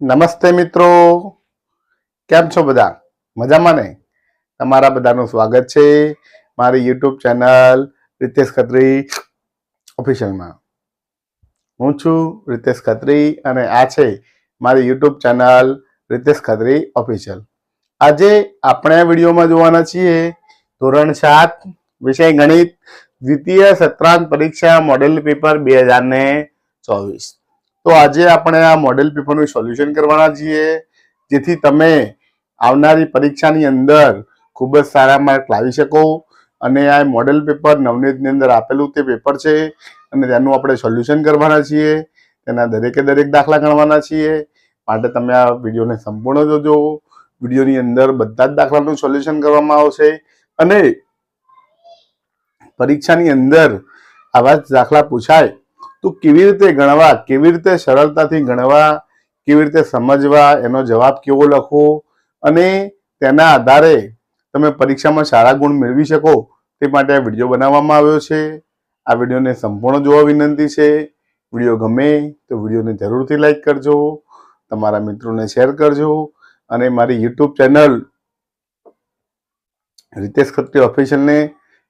નમસ્તે મિત્રો, કેમ છો બધા? મજામાં ને? તમારા બધાનું સ્વાગત છે મારી યુટ્યુબ ચેનલ રિતેશ ખત્રી ઓફિશિયલમાં. હું છું રિતેશ ખત્રી અને આ છે મારી YouTube channel Ritesh Khatri official. આજે આપણે આ વિડીયોમાં જોવાના છીએ ધોરણ 7 વિષય ગણિત દ્વિતીય સત્રાંત પરીક્ષા મોડેલ પેપર 2024. તો આજે આપણે આ મોડેલ પેપરનું સોલ્યુશન કરવાના છીએ, જેથી તમે આવનારી પરીક્ષાની અંદર ખૂબ જ સારા માર્ક લાવી શકો. અને આ મોડેલ પેપર નવનીતની અંદર આપેલું તે પેપર છે અને તેનું આપણે સોલ્યુશન કરવાના છીએ. તેના દરેકે દરેક દાખલા ગણવાના છીએ. માટે તમે આ વિડીયોને સંપૂર્ણ જોજો. વિડીયોની અંદર બધા જ દાખલાનું સોલ્યુશન કરવામાં આવશે અને પરીક્ષાની અંદર આવા જ દાખલા પૂછાય તો કેવી રીતે ગણવા, કેવી રીતે સરળતાથી ગણવા, કેવી રીતે સમજવા, એનો જવાબ કેવો લખવો અને તેના આધારે તમે પરીક્ષામાં સારા ગુણ મેળવી શકો તે માટે આ વિડીયો બનાવવામાં આવ્યો છે. આ વિડીયોને સંપૂર્ણ જોવા વિનંતી છે. વિડીયો ગમે તો વિડીયોને જરૂરથી લાઈક કરજો, તમારા મિત્રોને શેર કરજો અને મારી યુટ્યુબ ચેનલ રિતેશ ખત્રી ઓફિશિયલને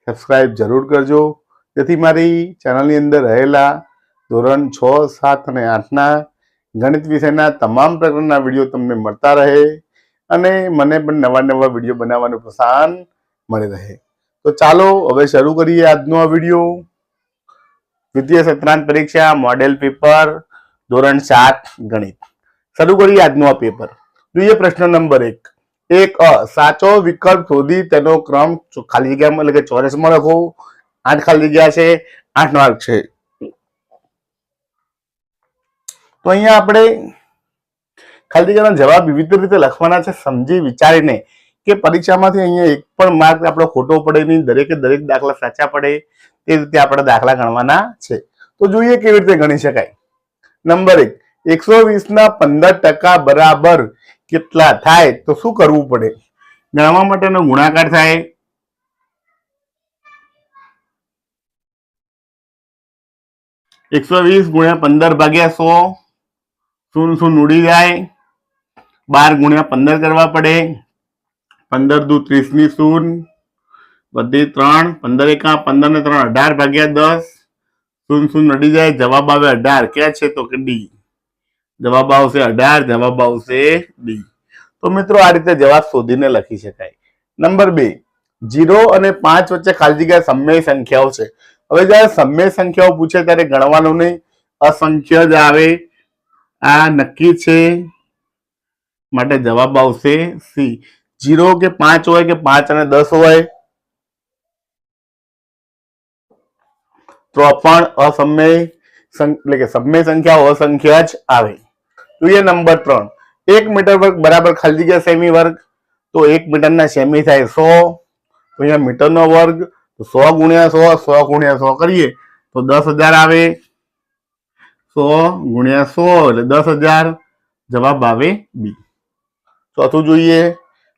સબસ્ક્રાઇબ જરૂર કરજો, જેથી મારી ચેનલની અંદર રહેલા ધોરણ 6, 7 અને 8ના ગણિત વિષયના તમામ પ્રકારના વિડીયો તમને મળતા રહે અને મને પણ નવા નવા વિડીયો બનાવવાનું પ્રોત્સાહન મળી રહે. તો ચાલો હવે શરૂ કરીએ આજનો આ વિડીયો. દ્વિતીય સત્રાંત પરીક્ષા મોડેલ પેપર ધોરણ 7 ગણિત. શરૂ કરીએ આજનો આ પેપર. જોઈએ પ્રશ્ન નંબર 1. એક સાચો વિકલ્પ શોધી તેનો ક્રમ ખાલી જગ્યામાં એટલે કે ચોરસમાં લખો. 8 ખાલી જગ્યા છે, 8 માર્ક છે. તો અહીંયા આપણે ખાલી જગ્યાનો જવાબ વિવિધ રીતે લખવાના છે, સમજી વિચારીને, કે પરીક્ષામાંથી અહીંયા એક પણ માર્ક આપણો ખોટો પડે નહીં, દરેકે દરેક દાખલા સાચા પડે તે રીતે આપણે દાખલા ગણવાના છે. તો જોઈએ કેવી રીતે ગણી શકાય. નંબર 1. 120 ના 15% બરાબર કેટલા થાય? તો શું કરવું પડે? ગણવા માટેનો ગુણાકાર થાય. (120 × 15/100) શૂન્ય ઉડી જાય. 12 × 15 કરવા પડે. 15 દુ 30 ની શૂન્ય વધી 3, 15 એકા 15 ને 3 18/10. શૂન્ય ઉડી જાય. જવાબ આવે 18. ક્યાં છે? તો કે ડી. જવાબ આવશે 18. જવાબ આવશે ડી. તો મિત્રો આ રીતે જવાબ શોધીને લખી શકાય. નંબર 2. 0 અને 5 વચ્ચે ખાલી જગ્યા સમય સંખ્યાઓ છે. હવે જયારે સમય સંખ્યાઓ પૂછે ત્યારે ગણવાનું નહીં, અસંખ્ય જ આવે. આ નક્કી છે, માટે જવાબ આવશે સી. 0 કે 5 હોય કે 5 અને 10 હોય તો પણ અસમય એટલે કે સમય સંખ્યાઓ અસંખ્ય જ આવે. જોઈએ નંબર 3. 1 મીટર વર્ગ બરાબર ખાલી જગ્યા સેમી વર્ગ. તો 1 મીટરના સેમી થાય 100. તો અહીંયા મીટરનો વર્ગ 100 × 100, 100 × 100 કરીએ તો 10,000 આવે. 100 × 100 એટલે 10,000. જવાબ આવે બી. ચોથું જોઈએ.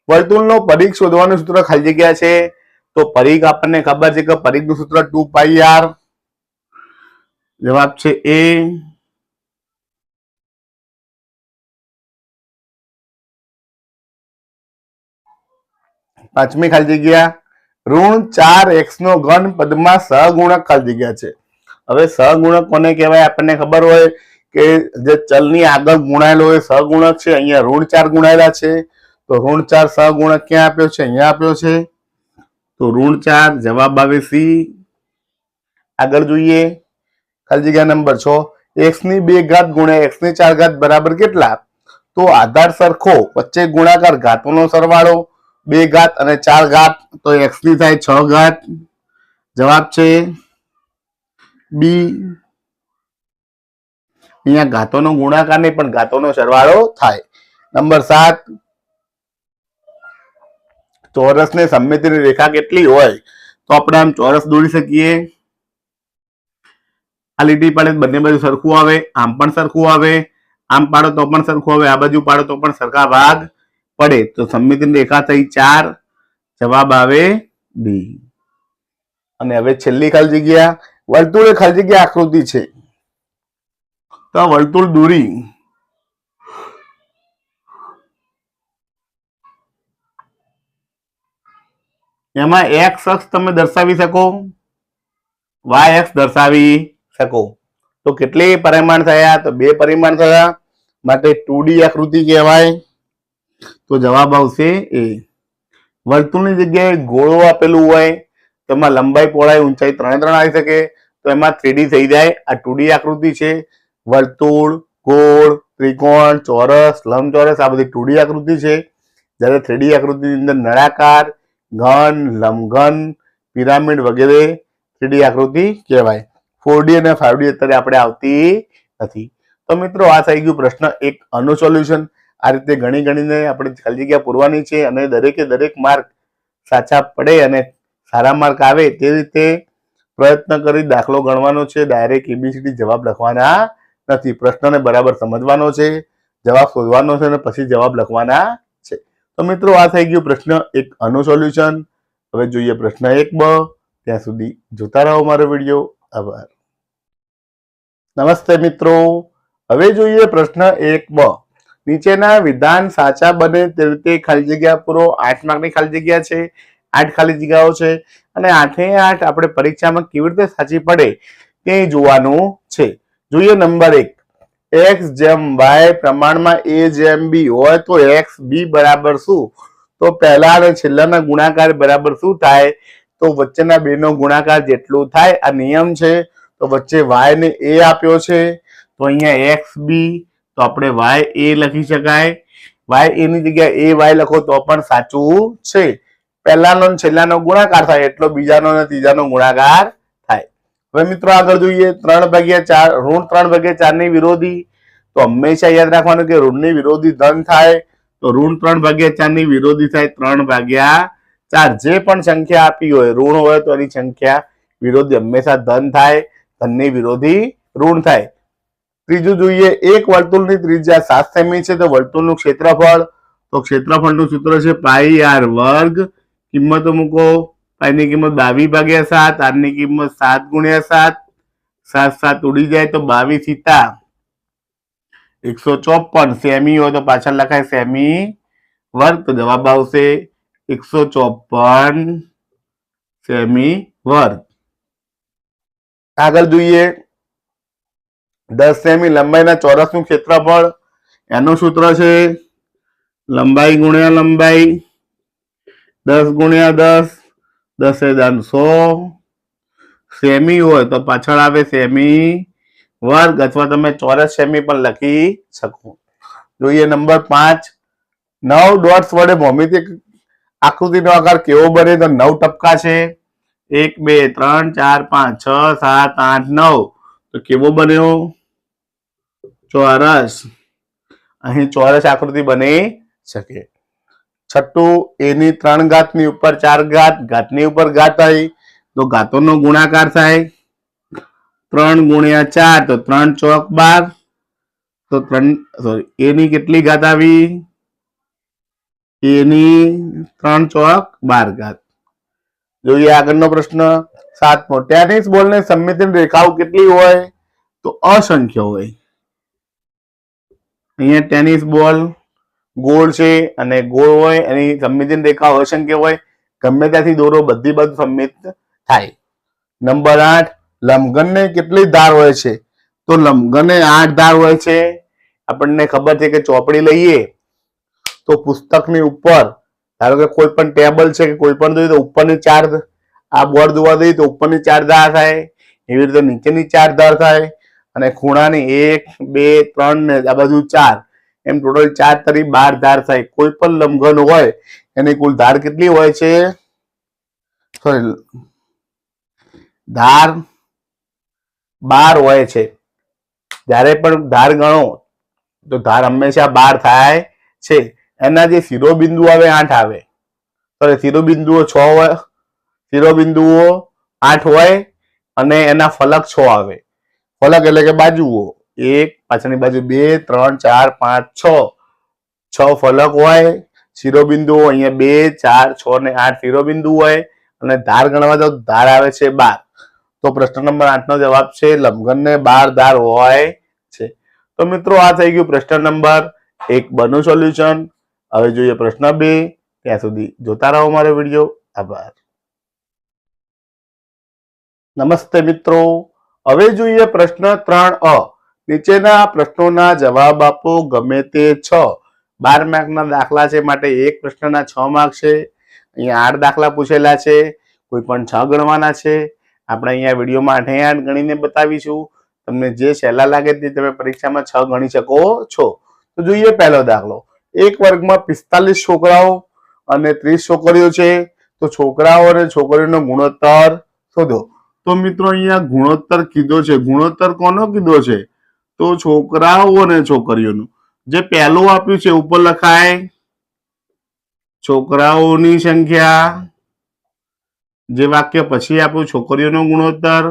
વર્તુળનો પરિઘ શોધવાનું સૂત્ર ખાલી જગ્યા છે. તો પરિઘ આપણને ખબર છે કે પરિઘનું સૂત્ર 2πr. જવાબ છે એ. પાંચમી ખાલી જગ્યા. -4x નો ઘન પદમાં સહગુણક ખાલી જગ્યા છે. હવે સહગુણક કોને કહેવાય? આપણને ખબર હોય કે જે ચલની આગળ ગુણાયેલો હોય સહગુણક છે. અહીંયા -4 ગુણાયેલા છે તો -4 સહગુણક ક્યાં આપ્યો છે? અહીંયા આપ્યો છે. તો -4. જવાબ આવે સી. આગળ જોઈએ ખાલી જગ્યા નંબર 6. x² × x4 બરાબર કેટલા? તો આધાર સરખો, વચ્ચે ગુણાકાર, ઘાતોનો સરવાળો. 2 ઘાત અને 4 ઘાત તો x ની થાય 6 ઘાત. જવાબ છે બી. અહીંયા ઘાતોનો ગુણાકાર નહીં પણ ઘાતોનો સરવાળો થાય. નંબર 7. ચોરસને સમમિતિની રેખા કેટલી હોય? તો આપણે આમ ચોરસ દોરી શકીએ. આ લીટી પાડે બંને બાજુ સરખું આવે, આમ પણ સરખું આવે, આમ પાડો તો પણ સરખું આવે, આ બાજુ પાડો તો પણ સરખા ભાગ પડે. તો સમમિતિની રેખા થઈ 4. જવાબ આવે ડી. અને હવે છેલ્લી ખાલી જગ્યા. વર્તુળ એ ખાલી જગ્યા આકૃતિ છે. તો વર્તુળ દોરી એમાં એક્સ અક્ષ તમે દર્શાવી શકો, વાય અક્ષ દર્શાવી શકો. તો કેટલી પરિમાણ થયા? તો 2 પરિમાણ થયા, માટે 2D આકૃતિ કહેવાય. તો જવાબ આવશે એ. વર્તુળની જગ્યાએ ગોળો આપેલું હોય તો એમાં લંબાઈ, પહોળાઈ, ઊંચાઈ 3 આવી શકે, તો એમાં 3D થઈ જાય. આ 2D આકૃતિ છે. વર્તુળ, ગોળ, ત્રિકોણ, ચોરસ, લંબચોરસ આ બધી 2D આકૃતિ છે. જ્યારે 3D આકૃતિની અંદર નળાકાર, ઘન, લંબઘન, પિરામિડ વગેરે 3D આકૃતિ કહેવાય. 4D અને 5D અત્યારે આપણે આવતી નથી. તો મિત્રો આ થઈ ગયું પ્રશ્ન 1 આનું સોલ્યુશન. આ રીતે ગણી ગણીને આપણે ખાલી જગ્યા પૂરવાની છે અને દરેકે દરેક માર્ક સાચા પડે અને સારા માર્ક આવે તે રીતે પ્રયત્ન કરી દાખલો ગણવાનો છે. ડાયરેક્ટ એબીસીડી જવાબ લખવાના નથી. પ્રશ્નને બરાબર સમજવાનો છે, જવાબ શોધવાનો છે અને પછી જવાબ લખવાના છે. તો મિત્રો આ થઈ ગયું પ્રશ્ન 1 આનું સોલ્યુશન. હવે જોઈએ પ્રશ્ન 1બ. ત્યાં સુધી જોતા રહો મારો વિડીયો. આભાર. નમસ્તે મિત્રો. હવે જોઈએ પ્રશ્ન 1બ. નીચેના વિધાન સાચા બને તે રીતે ખાલી જગ્યા પૂરો. 8 માર્કની ખાલી જગ્યા છે, 8 ખાલી જગ્યાઓ છે અને 8 આપણે પરીક્ષામાં કેવી રીતે સાચી પડે તે જોવાનું છે. જોઈએ નંબર 1. x જેમ y પ્રમાણમાં a જેમ b હોય તો x b બરાબર શું? તો પહેલા અને છેલ્લાના ગુણાકાર બરાબર શું થાય? તો વચ્ચેના બેનો ગુણાકાર જેટલું થાય. આ નિયમ છે. તો વચ્ચે y ને a આપ્યો છે તો અહીંયા x b, તો આપણે y a લખી શકાય. y a ની જગ્યાએ a y લખો તો પણ સાચું છે. પહેલાનો અને છેલ્લાનો ગુણાકાર થાય એટલો બીજાનો અને ત્રીજાનો ગુણાકાર થાય. હવે મિત્રો આગળ જોઈએ 3/4 ઋણ 3/4 ની વિરોધી. તો હંમેશા યાદ રાખવાનું કે ઋણની વિરોધી ધન થાય. તો ઋણ 3/4 ની વિરોધી થાય 3/4. જે પણ સંખ્યા આપી હોય ઋણ હોય તો એની સંખ્યા વિરોધી હંમેશા ધન થાય, ધનની વિરોધી ઋણ થાય. ત્રીજું જોઈએ, એક વર્તુળની ત્રિજ્યા 7 સેમી છે તો વર્તુળનું ક્ષેત્રફળ. તો ક્ષેત્રફળનું સૂત્ર છે પાઈ r વર્ગ. કિંમતો મૂકો. પાઈની કિંમત 22/7, r ની કિંમત 7/7. 7 7 ઉડી જાય તો 22 સીતા 154. સેમી હોય તો પાછળ લખાય સેમી વર્ગ. તો જવાબ આવશે 154 સેમી વર્ગ. આગળ જોઈએ 10 સેમી લંબાઈના ચોરસનું ક્ષેત્રફળ. એનું સૂત્ર છે લંબાઈ ગુણ્યા લંબાઈ 10 ગુણ્યા 10, 10 સેમી હોય તો પાછળ આવે સેમી વર્ગ અથવા તમે ચોરસ સેમી પણ લખી શકો. જોઈએ નંબર 5. 9 ડોટ્સ વડે ભૌમિતિક આકૃતિનો આકાર કેવો બને? તો 9 ટપકા છે. 1 2 3 4 5 6 7 8 9. તો કેવો બન્યો? ચોરસ. અહીં ચોરસ આકૃતિ બની શકે. છઠ્ઠું, a ની 3 ઘાતની ઉપર 4 ઘાત, ઘાતની ઉપર ઘાત આવી તો ઘાતોનો ગુણાકાર થાય. 3 ગુણ્યા 4 તો 3 ચોક 12. તો a ની કેટલી ઘાત આવી? a ની 3 ચોક 12 ઘાત. જોઈએ આગળનો પ્રશ્ન 7મો. ટેનિસ બોલની સમમિતિની રેખાઓ કેટલી હોય? તો અસંખ્ય હોય. અહીંયા ટેનિસ બોલ ગોળ છે અને ગોળ હોય એની સમમિતિની રેખાઓ અસંખ્ય હોય. ગમે ત્યાંથી દોરો બધી બાજુ સમમિત થાય. નંબર 8. લંબઘનને કેટલી ધાર હોય છે? તો લંબઘને 8 ધાર હોય છે. આપણને ખબર છે કે ચોપડી લઈએ તો પુસ્તકની ઉપર ધારો કે કોઈ પણ ટેબલ છે કે કોઈ પણ જોઈએ તો ઉપરની 4, આ બોર્ડ જોવા દઈએ તો ઉપરની 4 ધાર થાય. એવી રીતે નીચેની 4 ધાર થાય અને ખૂણાની 1 2 3 ને આ બાજુ 4, એમ ટોટલ 4 તરી 12 ધાર થાય. કોઈ પણ લંબઘન હોય એની કુલ ધાર કેટલી હોય છે? સોરી, ધાર 12 હોય છે. જ્યારે પણ ધાર ગણો તો ધાર હંમેશા 12 થાય છે. એના જે શિરોબિંદુ આવે 8 આવે. સોરી, શિરોબિંદુઓ 6 હોય, શિરોબિંદુઓ 8 હોય અને એના ફલક 6 આવે. ફલક એટલે કે બાજુઓ. 1 પાછળની બાજુ 2 3 4 5 6 6 ફલક હોય. શિરોબિંદુઓ અહીંયા 2 4 6 ને 8 શિરોબિંદુ હોય અને ધાર ગણવા તો ધાર આવે છે 12. તો પ્રશ્ન નંબર 8 નો જવાબ છે લંબઘનને 12 ધાર હોય છે. તો મિત્રો આ થઈ ગયું પ્રશ્ન નંબર 1 નું સોલ્યુશન. હવે જોઈએ પ્રશ્ન 2. ત્યાં સુધી જોતા રહો મારો વિડીયો. આભાર. નમસ્તે મિત્રો, હવે જોઈએ પ્રશ્ન 3 અ. નીચેના પ્રશ્નોના જવાબ આપો ગમે તે 12 માર્કના દાખલા છે માટે એક પ્રશ્નના 6 માર્ક છે. અહીંયા 8 દાખલા પૂછેલા છે, કોઈ પણ 6 ગણવાના છે. આપણે અહીંયા વિડીયોમાં 8 8 ગણીને બતાવીશું. તમને જે સહેલા લાગે તે તમે પરીક્ષામાં 6 ગણી શકો છો. તો જોઈએ પહેલો દાખલો. એક વર્ગમાં 45 છોકરાઓ અને 30 છોકરીઓ છે, તો છોકરાઓ અને છોકરીઓનો ગુણોત્તર શોધો. તો મિત્રો અહીંયા ગુણોત્તર કીધો છે. ગુણોત્તર કોનો કીધો છે? તો છોકરાઓ અને છોકરીઓનું. જે પહેલું આપ્યું છે ઉપર લખાય છોકરાઓની સંખ્યા. જે વાક્ય પછી આપ્યું છોકરીઓનો ગુણોત્તર,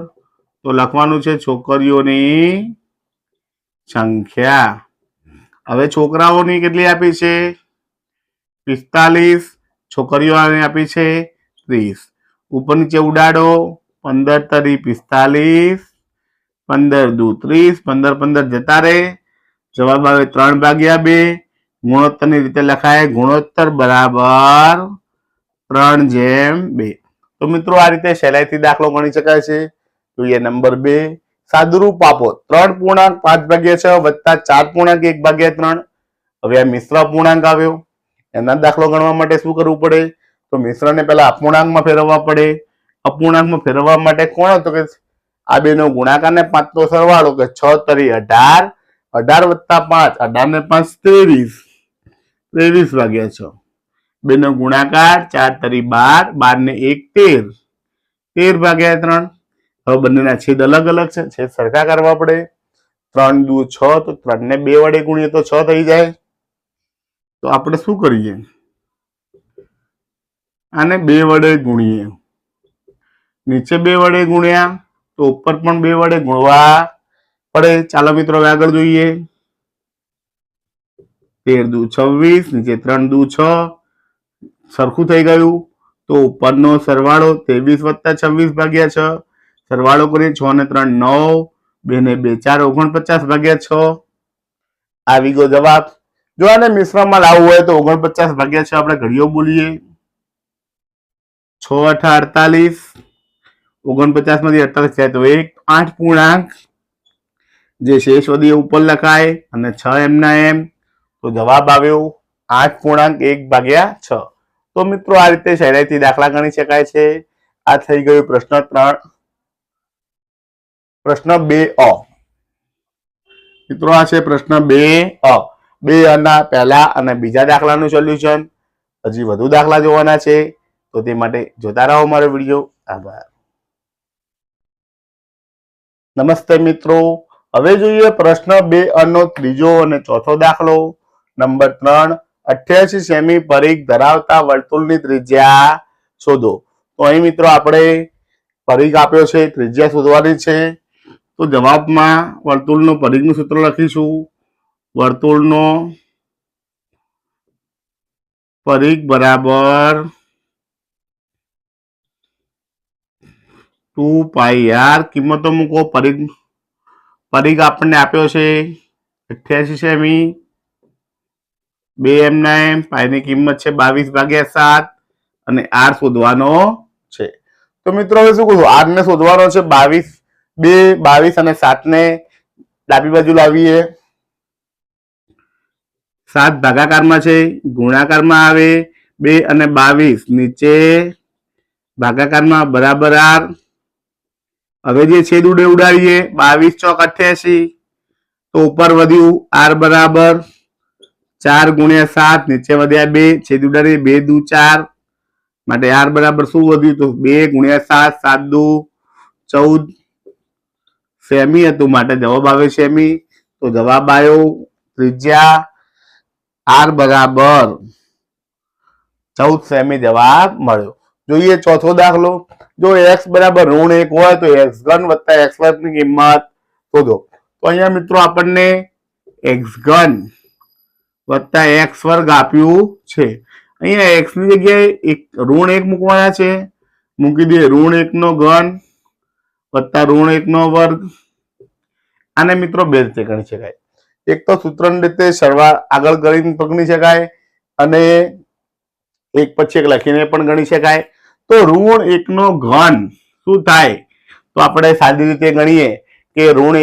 તો લખવાનું છે છોકરીઓની સંખ્યા. હવે છોકરાઓની કેટલી આપી છે? 45. છોકરીઓ આપી છે 30. ઉપર નીચે ઉડાડો. 15 તરી 45, 15 દુ 30, 15 15 જતા રહે. જવાબ આવે 3/2. ગુણોત્તરની રીતે લખાય ગુણોત્તર બરાબર 3/2. તો મિત્રો આ રીતે સહેલાઈથી દાખલો ગણી શકાય છે. જોઈએ નંબર 2. સાદુરૂપ આપો. 3.5/6 વત્તા 4.1/3. હવે આ મિશ્ર પૂર્ણાંક આવ્યો. એના દાખલો ગણવા માટે શું કરવું પડે? તો મિશ્રને પહેલા અપૂર્ણાંકમાં ફેરવવા પડે. અપૂર્ણાંકમાં ફેરવવા માટે કોણ હતો કે આ બેનો ગુણાકાર ને 5 નો સરવાળો, કે 6 તરી 18, 18 વત્તા 5, 18 ને 5 23, 23/6. બેનો ગુણાકાર 4 તરી 12, 12 ને 1 13, 13/3. હવે બંનેના છેદ અલગ અલગ છે, છેદ સરખા કરવા પડે. 3 દુ 6, તો 3 ને 2 વડે ગુણીએ તો 6 થઈ જાય. તો આપણે શું કરીએ? આને 2 વડે ગુણીએ. નીચે 2 વડે ગુણ્યા તો ઉપર પણ 2 વડે ગુણવા પડે. ચાલો મિત્રો આગળ જોઈએ. 13 દુ 26, નીચે 3 દુ 6, સરખું થઈ ગયું. તો ઉપરનો સરવાળો 23 વત્તા 26/6. સરવાળો કરીએ 6 ને 3 9, 2 ને 2 4, 49/6. આવી ગયો જવાબ. જો આને મિશ્રમાં લાવવું હોય તો 49/6 આપણે ઘડીઓ બોલીએ. 6 8 48, 49 માંથી 48 જાય તો 1, 8 પૂર્ણાંક. જે શેષ વધે ઉપર લખાય અને 6 એમના એમ. તો જવાબ આવ્યો 8.1/6. તો મિત્રો આ રીતે સહેલાઈથી દાખલા ગણી શકાય છે. આ થઈ ગયું પ્રશ્ન 3. પ્રશ્ન 2 અ. મિત્રો આ છે પ્રશ્ન 2 અ. 2 ના પહેલા અને બીજા દાખલાનું સોલ્યુશન. હજી વધુ દાખલા જોવાના છે, તો તે માટે જોતા રહો મારો વિડીયો. આભાર. નમસ્તે મિત્રો, હવે જોઈએ પ્રશ્ન 2 નો ત્રીજો અને ચોથો દાખલો. નંબર 3. 88 સેમી પરિઘ ધરાવતા વર્તુળની ત્રિજ્યા શોધો. તો અહીં મિત્રો આપણે પરિઘ આપ્યો છે, ત્રિજ્યા શોધવાની છે. તો જવાબમાં વર્તુળનો પરિઘનું સૂત્ર લખીશું. વર્તુળનો પરિઘ બરાબર 2πr. કિંમતો મૂકો. પરિઘ આપણને આપ્યો છે 88 સેમી, 2 એમના એમ. પાઈની કિંમત છે 22/7 અને આર શોધવાનો છે. તો મિત્રો હવે શું કરું? આર ને શોધવાનો છે. 22 અને 7 ને ડાબી બાજુ લાવીએ. 7 ભાગાકારમાં છે, ગુણાકારમાં આવે. 2 અને 22 નીચે ભાગાકારમાં બરાબર આર. હવે જે છેદ ઉડાડીએ 22 ચોક 88, તો ઉપર વધ્યું આર બરાબર 4 × 7, નીચે વધ્યા 2, છેદ ઉડાડીએ 2 દુ 4, માટે આર બરાબર શું વધ્યું? તો 2 × 7, 7 દુ 14 સેમી હતું, માટે જવાબ આવે સેમી. તો જવાબ આવ્યો ત્રિજ્યા આર બરાબર 14 સેમી જવાબ મળ્યો. જોઈએ ચોથો દાખલો. જો x બરાબર -1 હોય તો x3 વત્તા x2 ની કિંમત શોધો. તો અહીંયા મિત્રો આપણને x3 વત્તા x2 આપ્યું છે. અહીંયા x ની જગ્યાએ -1 મૂકવાના છે. મૂકી દઈએ. -1 નો ઘન વત્તા -1 નો વર્ગ. આને મિત્રો બે રીતે ગણી શકાય. એક તો સૂત્રની રીતે સરવાળો આગળ કરીને ગણી શકાય, અને એક પછી એક લખીને પણ ગણી શકાય. તો -1 નો ઘન શું થાય? તો આપણે સાદી રીતે ગણીએ કે ઋણ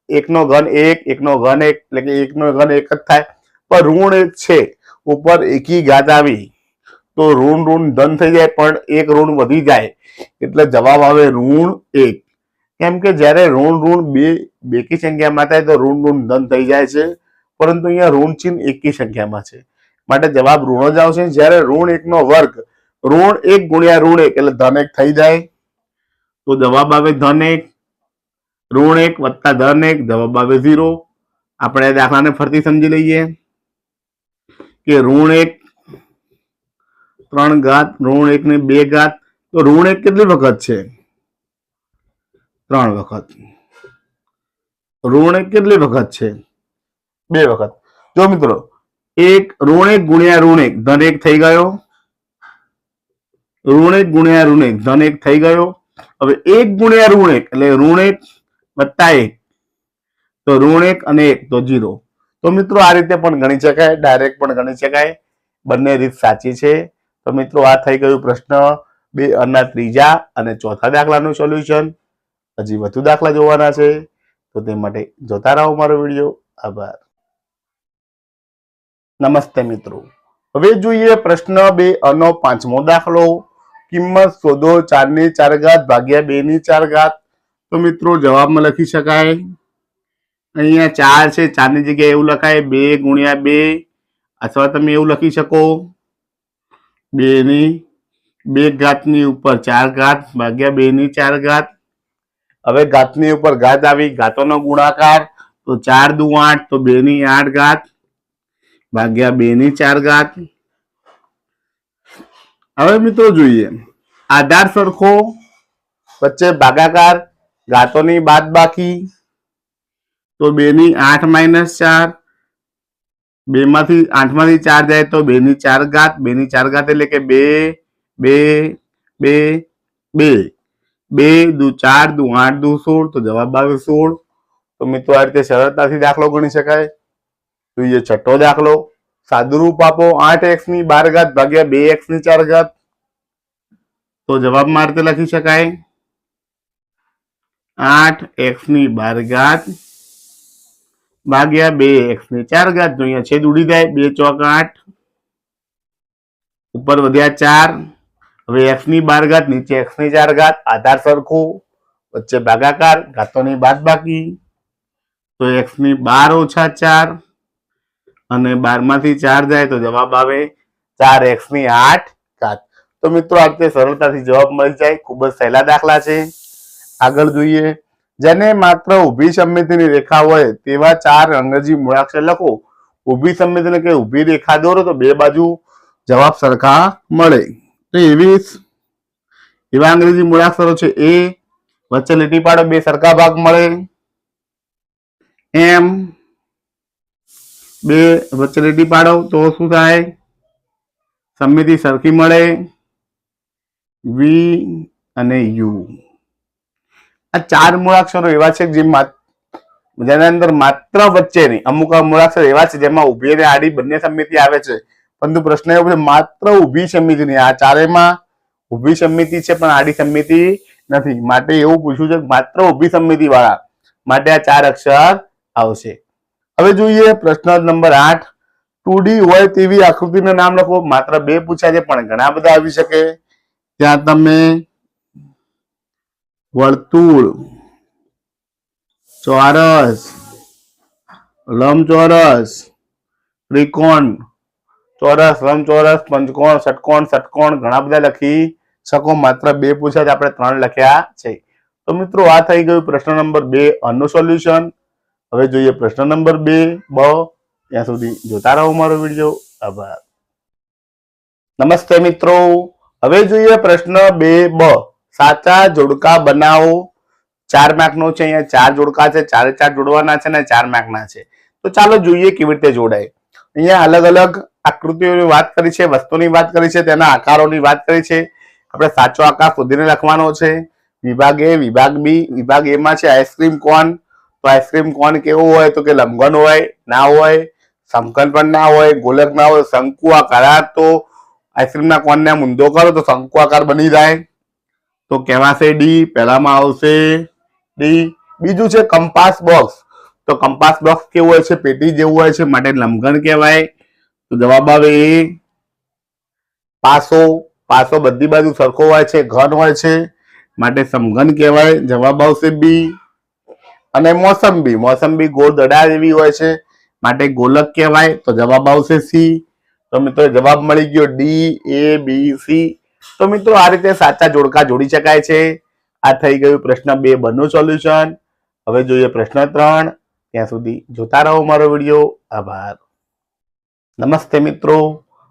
એકનો ઘન એકનો ઘન એટલે કે એકનો ઘન એક જ થાય, પણ ઋણ એક છે ઉપર એકી ઘાત આવી તો ઋણ ઋણ ધન થઈ જાય, પણ એક ઋણ વધી જાય એટલે જવાબ આવે ઋણ એક. કેમ કે જ્યારે ઋણ ઋણ બેકી સંખ્યામાં થાય તો ઋણ ઋણ ધન થઈ જાય છે, પરંતુ અહીંયા ઋણ ચિહ્ન એકી સંખ્યામાં છે માટે જવાબ ઋણ જ આવશે. જ્યારે ઋણ એકનો વર્ગ ઋણ એક ગુણ્યા ઋણ એક એટલે ધન એક થઈ જાય તો જવાબ આવે ધન એક. ઋણ એક વત્તા ધન એક જવાબ આવે 0. આપણે દાખલાને ફરીથી સમજી લઈએ કે ઋણ એક 3 ઘાત ઋણ 1 ની 2 ઘાત, તો ઋણ એક કેટલી વખત છે? 3 વખત. ઋણ એક કેટલી વખત છે? 2 વખત. જો મિત્રો એક ઋણ 1 ગુણ્યા ઋણ 1 ધન 1 થઈ ગયો, ઋણ 1 ગુણ્યા ઋણ 1 ધન 1 થઈ ગયો. હવે 1 ગુણ્યા ઋણ 1 એટલે ઋણ 1 વત્તા 1 તો ઋણ 1 અને 1 તો 0. તો મિત્રો આ રીતે પણ ગણી શકાય, ડાયરેક્ટ પણ ગણી શકાય, બંને રીત સાચી છે. તો મિત્રો આ થઈ ગયું પ્રશ્ન 2 ના ત્રીજા અને ચોથા દાખલાનું સોલ્યુશન. હજી વધુ દાખલા જોવાના છે તો તે માટે જોતા રહો મારો વિડીયો. આભાર. નમસ્તે મિત્રો, હવે જોઈએ પ્રશ્ન 2 નો પાંચમો દાખલો. કિંમત શોધો 4 ની 4 ઘાત ભાગ્યા 2 ની 4 ઘાત. તો મિત્રો જવાબમાં લખી શકાય, અહીંયા 4 છે, 4 ની જગ્યાએ એવું લખાય 2 ગુણ્યા 2, અથવા તમે એવું લખી શકો 2 ની 2 ઘાતની ઉપર 4 ઘાત ભાગ્યા 2 ની 4 ઘાત. હવે ઘાતની ઉપર ઘાત આવી, ઘાતોનો ગુણાકાર તો 4 દુ 8 તો 2 ની 8 ઘાત ભાગ્યા 2 ની 4 ઘાત. હવે મિત્રો જોઈએ આધાર સરખો, વચ્ચે ભાગાકાર, ઘાતોની બાદબાકી તો 2 ની 8 માઇનસ 4, 2 માંથી 8 માંથી 4 જાય તો 2 ની 4 ઘાત, 2 ની 4 ઘાત એટલે કે 2 2 2 2 2 દુ 4 દુ 8 દુ 16 તો જવાબ આવે 16. તો મિત્રો આ રીતે સરળતાથી દાખલો ગણી શકાય. જોઈએ છઠ્ઠો દાખલો. સાદુરૂપ આપો 8x ની 12 ઘાત ભાગ્યા 2x ની 4 ઘાત. તો જવાબમાં આ રીતે લખી શકાય 8x ની 12 ઘાત ભાગ્યા 2x ની 4 ઘાત. જો અહીંયા છેદ ઉડી જાય, 2 ચોક 8, ઉપર વધ્યા 4. હવે x ની 12 ઘાત નીચે x ની 4 ઘાત, આધાર સરખો, વચ્ચે ભાગાકાર, ઘાતોની બાદબાકી તો x ની 12 ઓછા 4 અને 12 માંથી 4 જાય તો જવાબ આવે 4x ની 8 ઘાત. તો મિત્રો આ રીતે સરળતાથી જવાબ મળી જાય. ખૂબ જ સહેલા દાખલા છે. આગળ જોઈએ, જેને માત્ર ઊભી સમમિતિની રેખા હોય તેવા 4 અંગ્રેજી મૂળાક્ષર લખો. ઊભી સમમિતિ કે ઊભી રેખા દોરો તો બે બાજુ જવાબ સરખા મળે. તો એવા અંગ્રેજી મૂળાક્ષરો છે એ, વચ્ચે લીટી પાડો, બે સરખા ભાગ મળે. એમ, બે વચ્ચે લીટી પાડો તો શું થાય? સમમિતિ સરખી મળે. વી અને યુ, આ 4 મૂળાક્ષરો એવા છે જેના અંદર માત્ર વચ્ચેની અમુક મૂળાક્ષર એવા છે જેમાં ઊભી અને આડી બંને સમમિતિ આવે છે, પરંતુ પ્રશ્ન એવો છે માત્ર ઊભી સમમિતિની. આ ચારેયમાં ઊભી સમમિતિ છે પણ આડી સમમિતિ નથી, માટે એવું પૂછ્યું છે માત્ર ઊભી સમમિતિ વાળા માટે આ 4 અક્ષર આવશે. હવે જોઈએ પ્રશ્ન નંબર 8. 2D હોય તેવી આકૃતિના નામ લખો. માત્ર 2 પૂછ્યા છે પણ ઘણા બધા આવી શકે. ત્યાં તમે વર્તુળ, ચોરસ, લંબચોરસ, ત્રિકોણ, ચોરસ, લંબચોરસ, પંચકોણ, ષટકોણ, ષટકોણ ઘણા બધા લખી શકો. માત્ર 2 પૂછ્યા છે, આપણે 3 લખ્યા છે. તો મિત્રો આ થઈ ગયું પ્રશ્ન નંબર 2 નું સોલ્યુશન. હવે જોઈએ પ્રશ્ન નંબર 2 બ. ત્યાં સુધી જોતા રહો મારો વિડીયો. આભાર. નમસ્તે મિત્રો, હવે જોઈએ પ્રશ્ન 2 બ. સાચા જોડકા બનાવો. 4 માર્કનો છે. અહીંયા 4 જોડકા છે, 4 4 જોડવાના છે ને 4 માર્કના છે. તો ચાલો જોઈએ કેવી રીતે જોડાય. અહીંયા અલગ અલગ આકૃતિઓની વાત કરી છે, વસ્તુની વાત કરી છે, તેના આકારોની વાત કરી છે. આપણે સાચો આકાર શોધીને લખવાનો છે. વિભાગ એ, વિભાગ બી. વિભાગ એ માં છે આઈસ્ક્રીમ કોન. તો આઈસ્ક્રીમ કોન કેવો હોય તો કે લંબઘન હોય, ના હોય, સમઘન પણ ના હોય, ગોલક ના હોય, શંકુ આકાર. તો આઈસ્ક્રીમના કોનને ઊંધો કરો તો શંકુ આકાર બની જાય. તો કહેવાશે ડી, પહેલામાં આવશે ડી. બીજું છે કંપાસ બોક્સ. તો કંપાસ બોક્સ કેવું હોય છે? પેટી જેવું હોય છે, માટે લંબઘન કહેવાય. તો જવાબ આવે એ. પાસો, પાસો બધી બાજુ સરખો હોય છે, ઘન હોય છે, માટે સમઘન કહેવાય. જવાબ આવશે બી. અને મોસંબી, મોસંબી ગોળ દડા જેવી હોય છે, માટે ગોલક કહેવાય. તો જવાબ આવશે સી. તો મિત્રો જવાબ મળી ગયો ડી, એ, બી, સી. તો મિત્રો આ રીતે સાચા જોડકા જોડી શકાય છે. આ થઈ ગયું પ્રશ્ન 2 બનનું સોલ્યુશન. હવે જોઈએ પ્રશ્ન 3. ત્યાં સુધી જોતા રહો મારો વિડીયો. આભાર. નમસ્તે મિત્રો.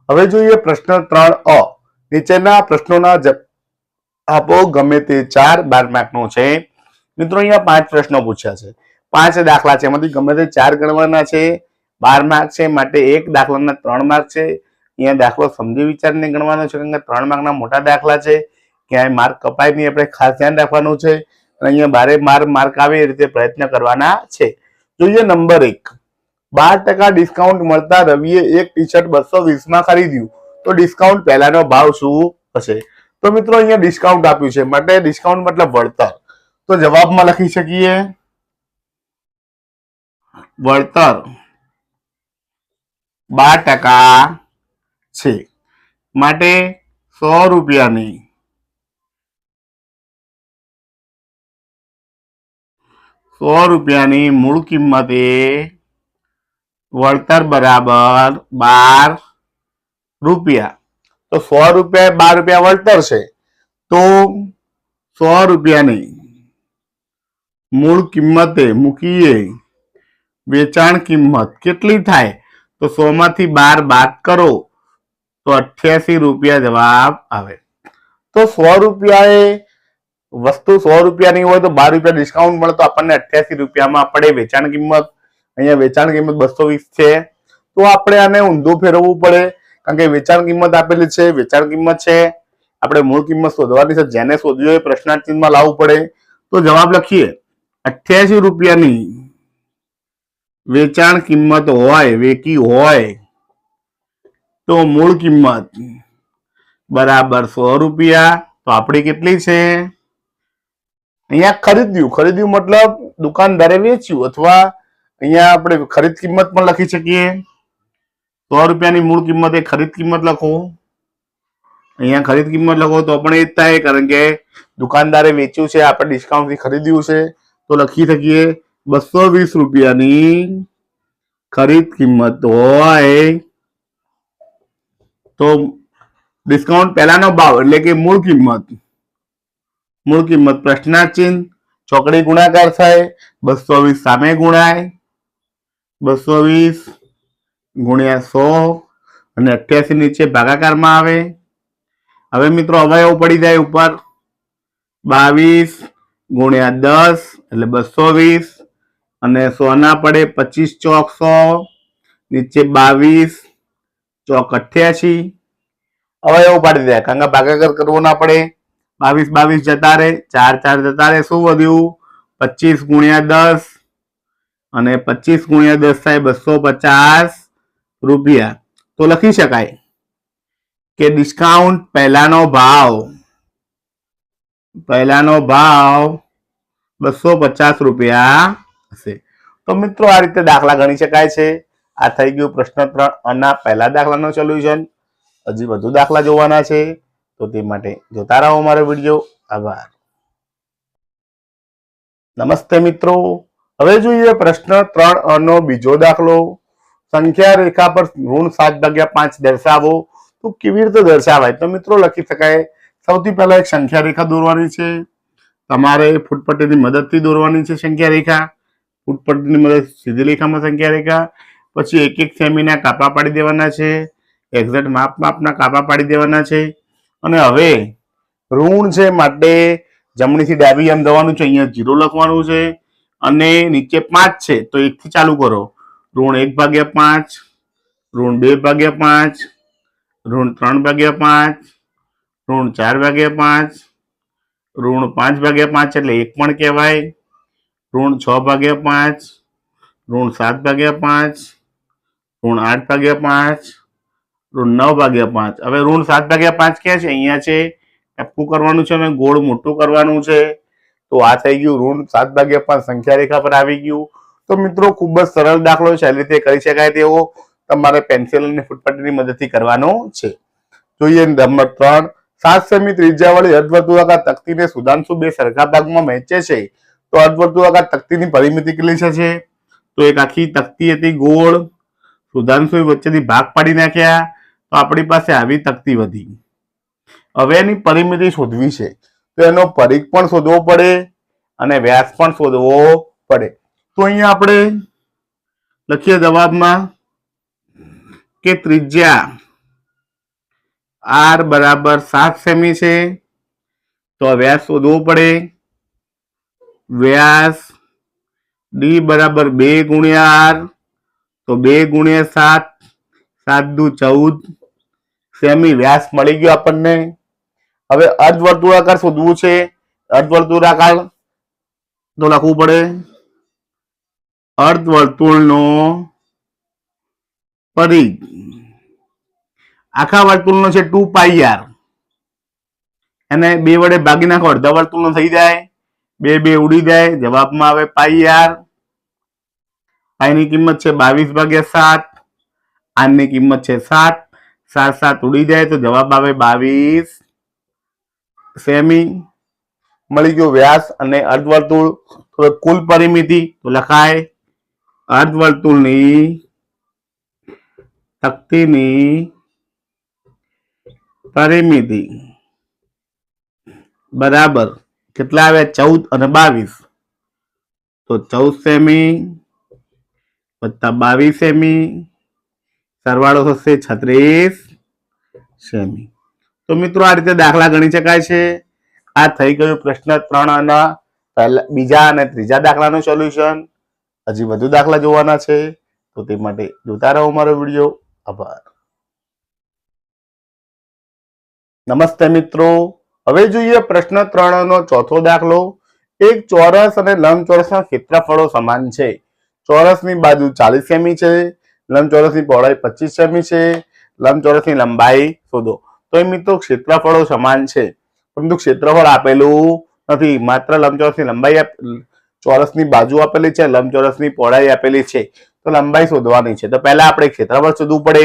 હવે જોઈએ પ્રશ્ન 3 અ. નીચેના પ્રશ્નોના આપો ગમે તે 4 12 માર્કનો છે. મિત્રો અહીંયા 5 પ્રશ્નો પૂછ્યા છે, 5 દાખલા છે, એમાંથી ગમે તે 4 ગણવાના છે. 12 માર્ક છે, માટે એક દાખલાના 3 માર્ક છે. અહીંયા દાખલો સમજી વિચારીને ગણવાનો છે, કારણ કે 3 માર્કના મોટા દાખલા છે. ક્યાંય માર્ક કપાય નહીં, આપણે ખાસ ધ્યાન રાખવાનું છે. અને અહીંયા બારે માર્ક આવે એ રીતે પ્રયત્ન કરવાના છે. જોઈએ નંબર 1. 12% ડિસ્કાઉન્ટ મળતા રવિએ એક ટી શર્ટ 220 ખરીદ્યું, તો ડિસ્કાઉન્ટ પહેલાનો ભાવ શું હશે? તો મિત્રો અહીંયા ડિસ્કાઉન્ટ આપ્યું છે, માટે ડિસ્કાઉન્ટ મતલબ વળતર. તો જવાબમાં લખી શકીએ વળતર 12% છે, માટે 100 રૂપિયાની 100 રૂપિયાની મૂળ કિંમતે વળતર બરાબર 12 રૂપિયા. તો 100 રૂપિયા 12 રૂપિયા વળતર છે, તો 100 રૂપિયાની મૂળ કિંમતે મૂકીએ વેચાણ કિંમત કેટલી થાય? તો 100 માંથી 12 બાદ કરો તો 88 રૂપિયા જવાબ આવે. તો 100 રૂપિયાએ વસ્તુ 100 રૂપિયાની હોય તો 12 રૂપિયા ડિસ્કાઉન્ટ મળે તો આપણને 88 રૂપિયામાં પડે વેચાણ કિંમત. અહીંયા વેચાણ કિંમત 220 છે, તો આપણે આને ઊંધું ફેરવવું પડે, કારણ કે વેચાણ કિંમત આપેલી છે, વેચાણ કિંમત છે, આપણે મૂળ કિંમત શોધવાની છે, જેને શોધવી હોય પ્રશ્નાર્થ ચિહ્નમાં લાવવું પડે. તો જવાબ લખીએ 88 રૂપિયાની વેચાણ કિંમત હોય, વેકી હોય, તો મૂળ કિંમત બરાબર 100 રૂપિયા. તો આપણી કેટલી છે? અહીંયા ખરીદ્યું મતલબ દુકાનદારે વેચ્યું, અથવા અહીંયા આપણે ખરીદ કિંમત પણ લખી શકીએ. 100 રૂપિયાની મૂળ કિંમત એ ખરીદ કિંમત લખો. અહીંયા ખરીદ કિંમત લખો તો પણ એ જ થાય, કારણ કે દુકાનદારે વેચ્યું છે, આપણે ડિસ્કાઉન્ટથી ખરીદ્યું છે. તો લખી શકીએ 220 રૂપિયાની ખરીદ કિંમત હોય તો ડિસ્કાઉન્ટ પહેલાનો ભાવ એટલે કે મૂળ કિંમત પ્રશ્નાર્થ ચિહ્ન ચોકડી ગુણાકાર થાય, 220 સામે ગુણાય, 220 ગુણ્યા 100 અને 88 નીચે ભાગાકારમાં આવે. હવે મિત્રો અવયવ પડી જાય ઉપર, 22 ગુણ્યા 10 એટલે 220 અને 100 ના પડે, 25 ચોક 100 નીચે 22 ચોક 88. અવયવ પાડી જાય, કારણ કે ભાગાકાર કરવો ના પડે. 22 જતા રહે, 4 જતા રહે, શું વધ્યું? 25 ગુણ્યા 10 અને 25 ગુણ્યા 10 થાય 250 રૂપિયા. તો લખી શકાય કે ડિસ્કાઉન્ટ પહેલાનો ભાવ 250 રૂપિયા હશે. તો મિત્રો આ રીતે દાખલા ગણી શકાય છે. આ થઈ ગયું પ્રશ્ન 3 આના પહેલા દાખલાનો સોલ્યુશન. હજી વધુ દાખલા જોવાના છે, તો તે માટે જોતા રહો મારો વિડીયો. આભાર. નમસ્તે મિત્રો. હવે જોઈએ પ્રશ્ન 3 નો બીજો દાખલો. સંખ્યા રેખા પર -7/5 દર્શાવો. તો કેવી રીતે દર્શાવાય? તો મિત્રો લખી શકાય, સૌથી પહેલા એક સંખ્યા રેખા દોરવાની છે. તમારે ફૂટપટ્ટીની મદદથી દોરવાની છે સંખ્યા રેખા. ફૂટપટ્ટીની મદદ સીધી રેખામાં સંખ્યા રેખા, પછી 1 સેમીના કાપા પાડી દેવાના છે, એક્ઝેક્ટ માપના કાપા પાડી દેવાના છે. અને હવે ઋણ છે, માટે જમણીથી ડાબી એમ જવાનું છે. અહીંયા 0 લખવાનું છે, અને નીચે 5 છે, તો 1 થી ચાલુ કરો. ઋણ 1/5, ઋણ 2/5, ઋણ 3/5, ઋણ 4/5, ઋણ 5/5 એટલે 1 પણ કહેવાય, ઋણ 6/5, ઋણ 7/5, ઋણ 8/5, ઋણ 9/5. હવે ઋણ 7/5 ક્યાં છે? અહીંયા છે, ટપકું કરવાનું છે અને ગોળ મોટું કરવાનું છે. તો આ થઈ ગયું ઋણ 7/5 સંખ્યા રેખા પર આવી ગયું. તો મિત્રો ખૂબ જ સરળ દાખલો સહેલી રીતે કરી શકાય તેવો તમારે પેન્સિલ અને ફૂટપટ્ટીની મદદથી કરવાનો છે. જોઈએ નંબર 3. 7 સેમી ત્રિજ્યાવાળી અર્ધવર્તુળાકાર તકતીને સુધાંશુ બે સરખા ભાગમાં વહેંચે છે તો અર્ધવર્તુળાકાર તકતીની પરિમિતિ કેટલી છે? તો એક આખી તકતી હતી ગોળ, સુધાંશુ વચ્ચેથી ભાગ પાડી નાખ્યા તો આપણી પાસે આવી તકતી વધી. હવે એની પરિમિતિ શોધવી છે તો એનો પરિઘ પણ શોધવો પડે અને વ્યાસ પણ શોધવો પડે. તો અહીંયા આપણે લખીએ જવાબમાં કે ત્રિજ્યા r બરાબર 7 સેમી છે તો વ્યાસ શોધવો પડે. વ્યાસ d બરાબર 2 ગુણ્યા r તો 2 ગુણ્યા 7, 7 દુ 14 સેમી વ્યાસ મળી ગયો આપણને. હવે અર્ધવર્તુળાકાર શોધવું છે. અર્ધવર્તુળાકાર તો લખવું પડે અર્ધવર્તુળનો પરિઘ આખા વર્તુળનો છે 2πr. એને 2 વડે ભાગી નાખો અડધા વર્તુળનો થઈ જાય, 2 2 ઉડી જાય, જવાબમાં આવે πr. પાઈ ની કિંમત છે 22/7, r ની કિંમત છે 7, 7 7 ઉડી જાય તો જવાબ આવે 22 સેમી. મળી ગયો વ્યાસ અને અર્ધવર્તુળ. તો કુલ પરિમિતિ તો લખાય અર્ધવર્તુળની તકતીની પરિમિતિ બરાબર કેટલા આવ્યા 14 અને 22 તો 14 સેમી વત્તા 22 સેમી સરવાળો થશે 36 સેમી. તો મિત્રો આ રીતે દાખલા ગણી શકાય છે. આ થઈ ગયું પ્રશ્ન 3 ના બીજા અને ત્રીજા દાખલાનું સોલ્યુશન. હજી વધુ દાખલા જોવાના છે તો તે માટે જોતા રહો મારો વિડીયો. આભાર. નમસ્તે મિત્રો, હવે જોઈએ પ્રશ્ન 3 નો ચોથો દાખલો. એક ચોરસ અને લંબચોરસના ક્ષેત્રફળો સમાન છે. ચોરસની બાજુ 40 સેમી છે, લંબચોરસની પહોળાઈ 25 સેમી છે. લંબચોરસની લંબાઈ શોધો. તો એ મિત્રો ક્ષેત્રફળો સમાન છે પરંતુ ક્ષેત્રફળ આપેલું નથી. માત્ર લંબચોરસની લંબાઈ, ચોરસની બાજુ આપેલી છે, લંબચોરસની પહોળાઈ આપેલી છે. તો લંબાઈ શોધવાની છે. તો પહેલા આપણે ક્ષેત્રફળ શોધવું પડે.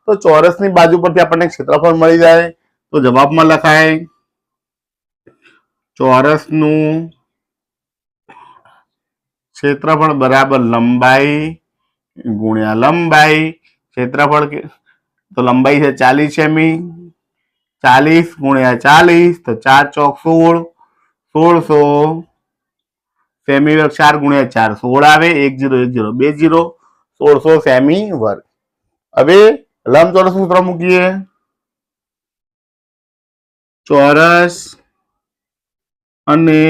તો ચોરસની બાજુ પરથી આપણને ક્ષેત્રફળ મળી જાય તો જવાબમાં લખાય ચોરસનું ક્ષેત્રફળ બરાબર લંબાઈ ગુણ્યા લંબાઈ. ક્ષેત્રફળ તો લંબાઈ છે 40 સેમી, 40 ગુણ્યા 40 તો 4 ચોક 16, 1600 સેમી વર્ગ. 4 ગુણ્યા 4 16 આવે, 1 0 1 0 2 0 1600 સેમી વર્ગ. હવે લંબચોરસ સૂત્ર મૂકીએ. ચોરસ અને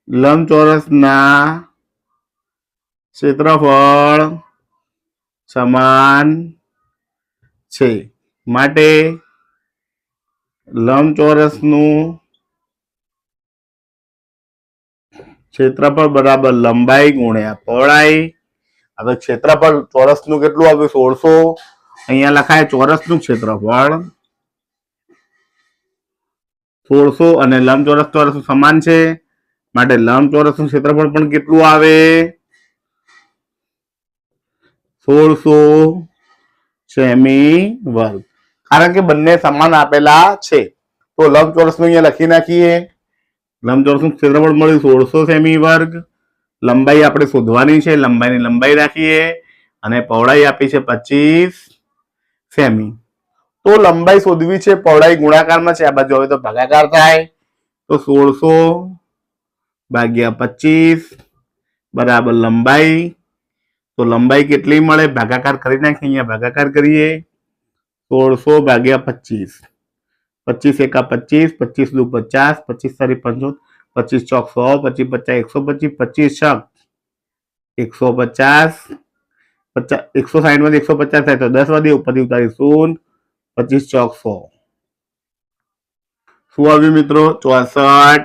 લંબચોરસના ક્ષેત્રફળ સમાન છે માટે લંબચોરસનું ક્ષેત્રફળ બરાબર લંબાઈ ગુણ્યા પહોળાઈ. હવે ક્ષેત્રફળ ચોરસનું કેટલું આવ્યું 1600. અહીંયા લખાય ચોરસનું ક્ષેત્રફળ 1600 અને લંબચોરસ ચોરસ સમાન છે માટે લંબચોરસનું ક્ષેત્રફળ પણ કેટલું આવે 1600 સેમી વર્ગ. કારણ કે બંને સમાન આપેલા છે તો લંબચોરસનું અહીંયા લખી નાખીએ. લંબચોરસનું ક્ષેત્રફળ મળ્યું 1600 સેમી વર્ગ. લંબાઈ આપણે શોધવાની છે, લંબાઈની લંબાઈ રાખીએ અને પહોળાઈ આપી છે 25 સેમી. તો લંબાઈ શોધવી છે, પહોળાઈ ગુણાકારમાં છે, આ બાજુ હવે તો ભાગાકાર થાય તો 1600/25 બરાબર લંબાઈ. તો લંબાઈ કેટલી મળે ભાગાકાર કરી નાખીએ. અહીંયા ભાગાકાર કરીએ 1600/25. 25 એકા 25, 25 દુ 50, 25 તારી 55, 25 ચોક 100, 25 50 125, 25 150, 160 માંથી 150 થાય તો 10 વધે, ઉપરથી ઉતારી 0, 25 ચોક 100. શું આવ્યું મિત્રો 64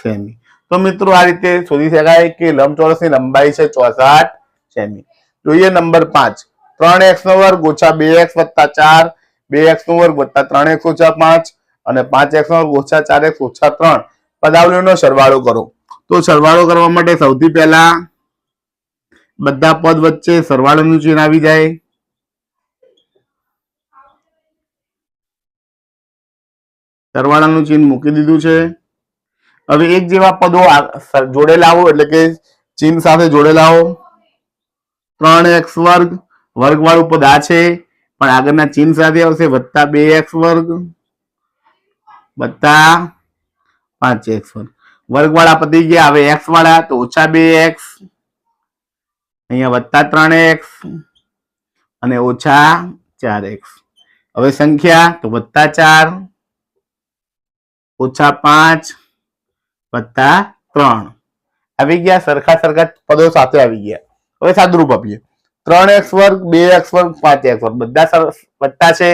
સેમી. તો મિત્રો આ રીતે શોધી શકાય કે લંબચોરસની લંબાઈ છે 64 સેમી. જોઈએ નંબર 5. 3x² - 2x + 4 2x નો વર્ગ વત્તા 3x ઓછા 5 અને 5x નો વર્ગ ઓછા 4x ઓછા 3 પદાવલીઓનો સરવાળો કરો. તો સરવાળો કરવા માટે સૌથી પહેલા બધા પદ વચ્ચે સરવાળાનું ચિહ્ન આવી જાય. સરવાળાનું ચિહ્ન મૂકી દીધું છે. હવે એક જેવા પદો જોડેલા આવો એટલે કે ચિહ્ન સાથે જોડેલા આવો. 3x વર્ગ વર્ગવાળું પદ આ છે પણ આગળના ચિહ્ન સાથે આવશે વત્તા 2x વર્ગ વત્તા 5x વર્ગ. વર્ગવાળા પતી ગયા. હવે x વાળા તો ઓછા 2x અહીંયા વત્તા 3x અને ઓછા 4x. હવે સંખ્યા તો વત્તા 4 ઓછા 5 વત્તા 3 આવી ગયા. સરખા સરખા પદો સાથે આવી ગયા. હવે સાદુરૂપ આપીએ. 3x વર્ગ 2x વર્ગ 5x વર્ગ બધા વત્તા છે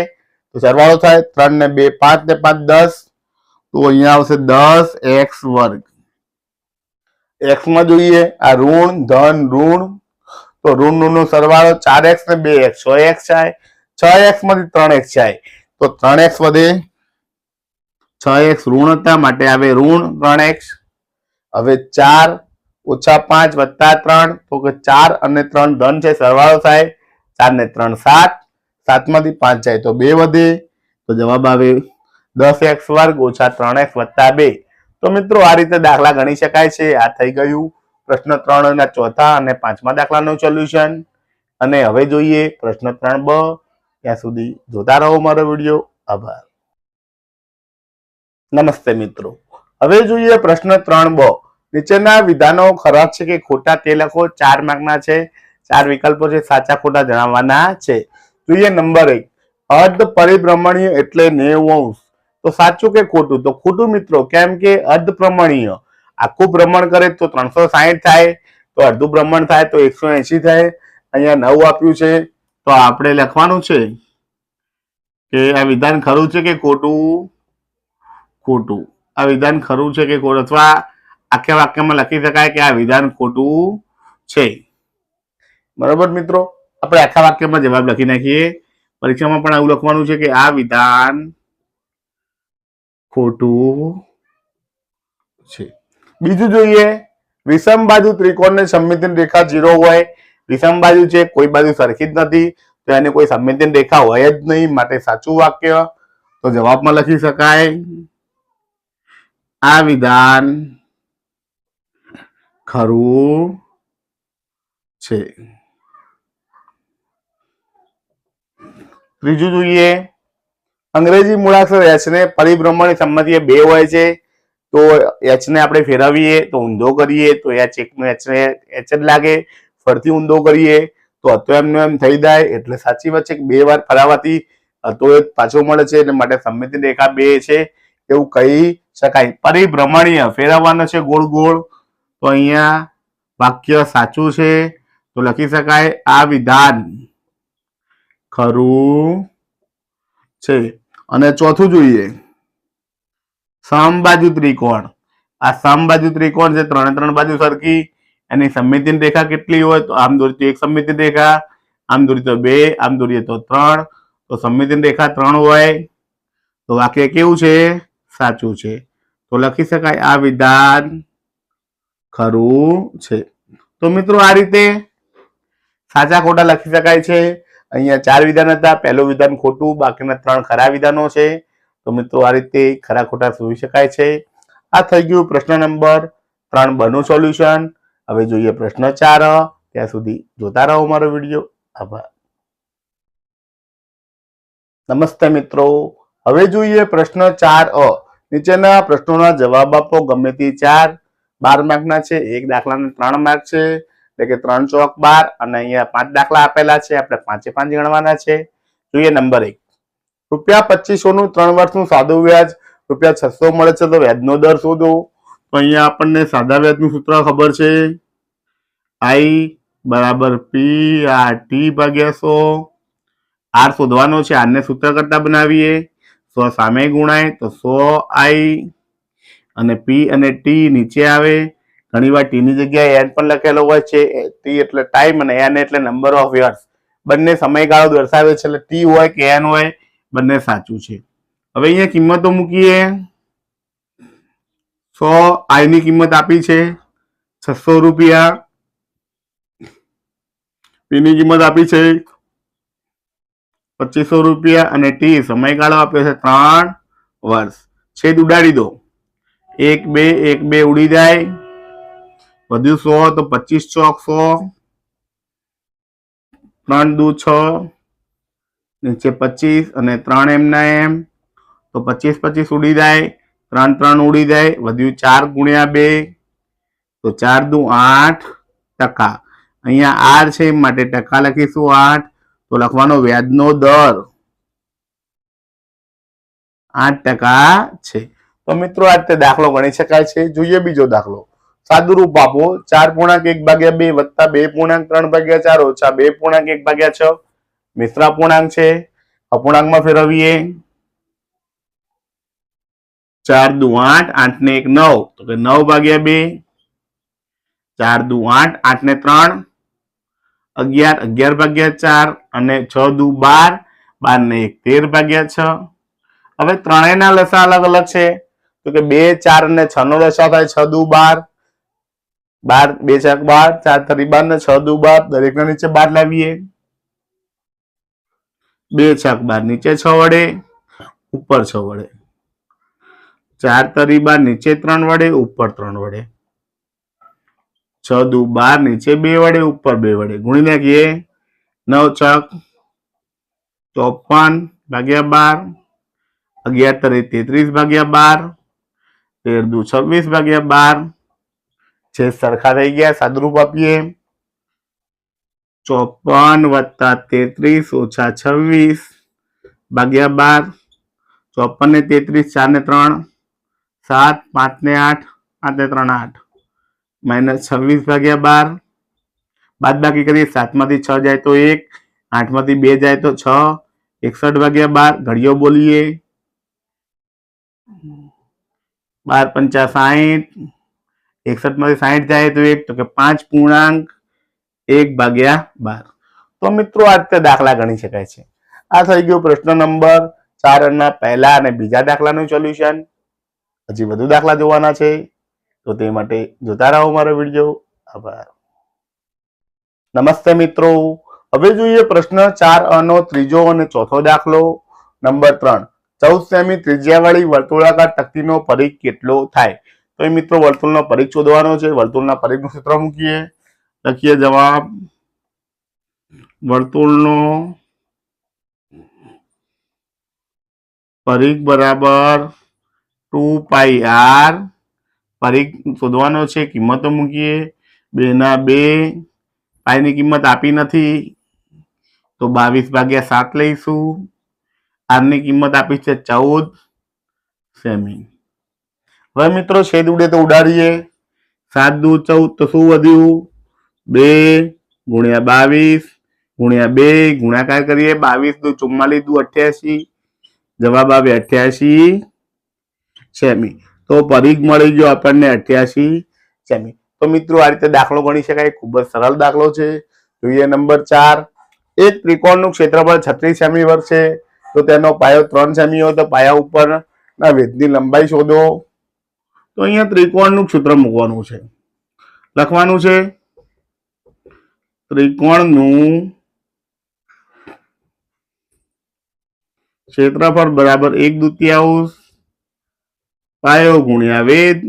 તો સરવાળો થાય. 3 ને 2 5 ને 5 10 તો અહીંયા આવશે 10x વર્ગ. x માં જોઈએ આ ઋણ ધન ઋણ તો ઋણ નો સરવાળો 4x ને 2x 6x થાય. 6x માંથી 3x જાય તો 3x વધે. 6x ઋણ હતા માટે આવે ઋણ 3x. હવે 4 ઓછા 5 વત્તા 3 તો કે 4 અને 3 ધન છે સરવાળો થાય. 4 ને 3 7 7 માંથી 5 જાય તો 2 વધે તો જવાબ આવે 10x વર્ગ ઓછા 3x વત્તા 2. તો મિત્રો આ રીતે દાખલા ગણી શકાય છે. આ થઈ ગયું પ્રશ્ન 3 ના ચોથા અને પાંચમા દાખલાનું સોલ્યુશન. અને હવે જોઈએ પ્રશ્ન 3બ. ત્યાં સુધી જોતા રહો મારો વિડીયો. આભાર. નમસ્તે મિત્રો. હવે જોઈએ પ્રશ્ન 3બ. નીચેના વિધાનો ખરા છે કે ખોટા તે લખો. 4 માર્કના છે. 4 વિકલ્પો છે. સાચા ખોટા જણાવવાના છે. જોઈએ નંબર 1. અર્ધ પરિભ્રમણીય એટલે 90°. તો સાચું કે ખોટું? તો ખોટું મિત્રો. કેમ કે અર્ધ ભ્રમણીય આખું ભ્રમણ કરે તો 360 થાય તો અડધું ભ્રમણ થાય તો 180 થાય. અહીંયા 9 આપ્યું છે તો આપણે લખવાનું છે કે આ વિધાન ખરું છે કે ખોટું? ખોટું. આ વિધાન ખરું છે કે ખોટું? અથવા આખા વાક્યમાં લખી શકાય કે આ વિધાન ખોટું છે. બરોબર મિત્રો. આપણે આખા વાક્યમાં જવાબ લખી નાખીએ. પરીક્ષામાં પણ આવું લખવાનું છે કે આ વિધાન ખોટું છે. બીજું જોઈએ. વિષમ બાજુ ત્રિકોણને સમમિતિની રેખા 0 હોય. વિષમ બાજુ છે કોઈ બાજુ સરખી જ નથી તો એને કોઈ સમમિતિની રેખા હોય જ નહીં માટે સાચું વાક્ય. તો જવાબમાં લખી શકાય આ વિધાન ખરું છે. ત્રીજું જોઈએ. અંગ્રેજી મૂળાક્ષર h ને પરિભ્રમણની સંમતિએ 2 હોય છે તો h ને આપણે ફેરવીએ તો ઊંધો કરીએ તો h એકનો h જ લાગે. ફરતી ઊંધો કરીએ તો હતો એમનો એમ થઈ જાય. એટલે સાચી વાત છે કે 2 વાર ફરાવાથી હતો એ પાછો મળે છે એટલે માટે સમમિતિની રેખા 2 છે એવું કહી શકાય. પરિભ્રમણીય ફેરવવાનો છે ગોળ ગોળ તો અહીંયા વાક્ય સાચું છે તો લખી શકાય આ વિધાન ખરું છે. અને ચોથું જોઈએ. સમબાજુ ત્રિકોણ. આ સમબાજુ ત્રિકોણ છે 3 બાજુ સરખી. એની સમમિતિની રેખા કેટલી હોય? તો આમ દોરીએ તો 1 સમમિતિની રેખા, આમ દોરીએ તો 2, આમ દોરીએ તો 3. તો સમમિતિની રેખા 3 હોય તો વાક્ય કેવું છે? સાચું છે. તો લખી શકાય આ વિધાન ખરું છે. તો મિત્રો આ રીતે સાચા ખોટા લખી શકાય છે. અહીંયા 4 વિધાન હતા. પહેલું વિધાન ખોટું, બાકીના 3 ખરા વિધાનો છે. તો મિત્રો આ રીતે ખરા ખોટા શોધી શકાય છે. આ થઈ ગયું પ્રશ્ન નંબર 3બ નું સોલ્યુશન. હવે જોઈએ પ્રશ્ન 4. ત્યાં સુધી જોતા રહો મારો વિડીયો. આભાર. નમસ્તે મિત્રો. હવે જોઈએ પ્રશ્ન 4a. નીચેના પ્રશ્નોના જવાબ આપો. ગમે તે 4 12 માર્કના છે. એક દાખલાના 3 માર્ક છે એટલે કે 3 ચોક 12 અને અહીંયા 5 દાખલા આપેલા છે. આપણે 5 5 ગણવાના છે. જોઈએ નંબર 1. ₹2500 નું 3 વર્ષનું સાદું વ્યાજ ₹600 મળે છે તો વ્યાજનો દર શોધો. તો અહીંયા આપણને સાદા વ્યાજનું સૂત્ર ખબર છે. I બરાબર P/T ભાગ્યા 100. R શોધવાનો છે. R ને સૂત્ર કરતા બનાવીએ. 100 સામે ગુણાય તો 100I અને P અને T નીચે આવે. ઘણીવાર T ની જગ્યાએ N પણ લખેલો હોય છે. T એટલે ટાઈમ અને N એટલે નંબર ઓફ યર્સ. બંને સમયગાળો દર્શાવે છે એટલે T હોય કે N હોય બંને સાચું છે. હવે અહીંયા કિંમતો મૂકીએ. 100 આઈ ની કિંમત આપી છે 600 રૂપિયા, પી ની કિંમત આપી છે 2500 રૂપિયા અને ટી સમયગાળો આપ્યો છે 3 વર્ષ. છેદ ઉડાડી દો. 1 2 1 2 ઉડી જાય, વધ્યું 100 તો 25 ચોક 100, 3 દુ 6, નીચે 25 અને 3 એમના એમ તો 25 25 ઉડી જાય, 3 3 ઉડી જાય, વધ્યું 4 ગુણ્યા 2 તો 4 દુ 8%. અહીંયા આર છે માટે ટકા લખીશું 8, તો લખવાનો વ્યાજનો દર 8% છે. તો મિત્રો આ રીતે દાખલો ગણી શકાય છે. જોઈએ બીજો દાખલો. સાદુરૂપ આપો 4.1/2 વત્તા 2.3/4 ઓછા 2.1/6 મિશ્ર અપૂર્ણાંક છે. અપૂર્ણાંકમાં ફેરવીએ. 4 દુ 8, 8 ને 1 9, તો કે 9/2, 4 દુ 8, 8 ને 3 11, 11/4 અને 6 દુ 12, 12 ને 1 13/6. હવે ત્રણેયના લસા અલગ અલગ છે, તો કે 2 4 અને 6 નો લસા થાય 6 દુ 12, 12 2 4 12, 4 તરી 12 ને 6 દુ 12, દરેકના નીચે 12 લાવીએ. 2 6 12 નીચે 6 વડે, ઉપર 6 વડે, 4 તરી 12 નીચે 3 વડે, ઉપર 3 વડે, 6 દુ 12 નીચે 2 વડે, ઉપર 2 વડે, ગુણી નાખીએ. 9 છક 54/12, 11 તરી 33/12, 13 દુ 26/12. છે સરખા થઈ ગયા. સાદુરૂપ આપીએ. 54 વત્તા 33 ઓછા 26/12, 54 ને 33, 4 ને 3 7, 5 ને 8, 5 ને 3 8, માઇનસ 26/12. બાદ બાકી કરીએ. 7 માંથી 6 જાય તો 1, 8 માંથી 2 જાય તો 6, 61/12. ઘડીઓ બોલીએ. 12 પંચા 60, 61 માંથી 60 જાય તો 1, તો કે 5.1/12. તો મિત્રો આ રીતે દાખલા ગણી શકાય છે. આ થઈ ગયો પ્રશ્ન નંબર 4 ના પહેલા અને બીજા દાખલાનું સોલ્યુશન. હજી વધુ દાખલા જોવાના છે, તો તે માટે જોતા રહો મારો વિડીયો. આભાર. નમસ્તે મિત્રો. હવે જોઈએ પ્રશ્ન 4 નો ત્રીજો અને ચોથો દાખલો. નંબર 3. 14 સેમી ત્રિજ્યાવાળી વર્તુળાકાર તકતીનો પરિઘ કેટલો થાય? તો એ મિત્રો વર્તુળનો પરિઘ શોધવાનો છે. વર્તુળના પરિઘનું સૂત્ર મૂકીએ. લખીએ જવાબ. વર્તુળનો પરિઘ બરાબર 2πr. પરિઘ શોધવાનો છે. કિંમતો મૂકીએ. 2 ના 2, પાઈની કિંમત આપી નથી, તો 22/7 લઈશું. આર ની કિંમત આપી છે 14 સેમી. હવે મિત્રો છેદ ઉડે તો ઉડાડીએ. 7 દુ 14, તો શું વધ્યું? 2 ગુણ્યા 22 ગુણ્યા 2, ગુણાકાર કરીએ. 22 દુ 44 દુ 88, જવાબ આવે 88 સેમી. તો પરિઘ મળી ગયો આપણને 88 સેમી. તો મિત્રો આ રીતે દાખલો ગણી શકાય. ખૂબ જ સરળ દાખલો છે. જોઈએ નંબર 4. એક ત્રિકોણનું ક્ષેત્રફળ 36 સેમી વર્ગ છે, તો તેનો પાયો 3 સેમી હોય તો પાયા ઉપરના વેધની લંબાઈ શોધો. તો અહીંયા ત્રિકોણનું સૂત્ર મૂકવાનું છે. લખવાનું છે ત્રિકોણનું ક્ષેત્રફળ બરાબર 1/2 પાયો ગુણ્યા વેધ.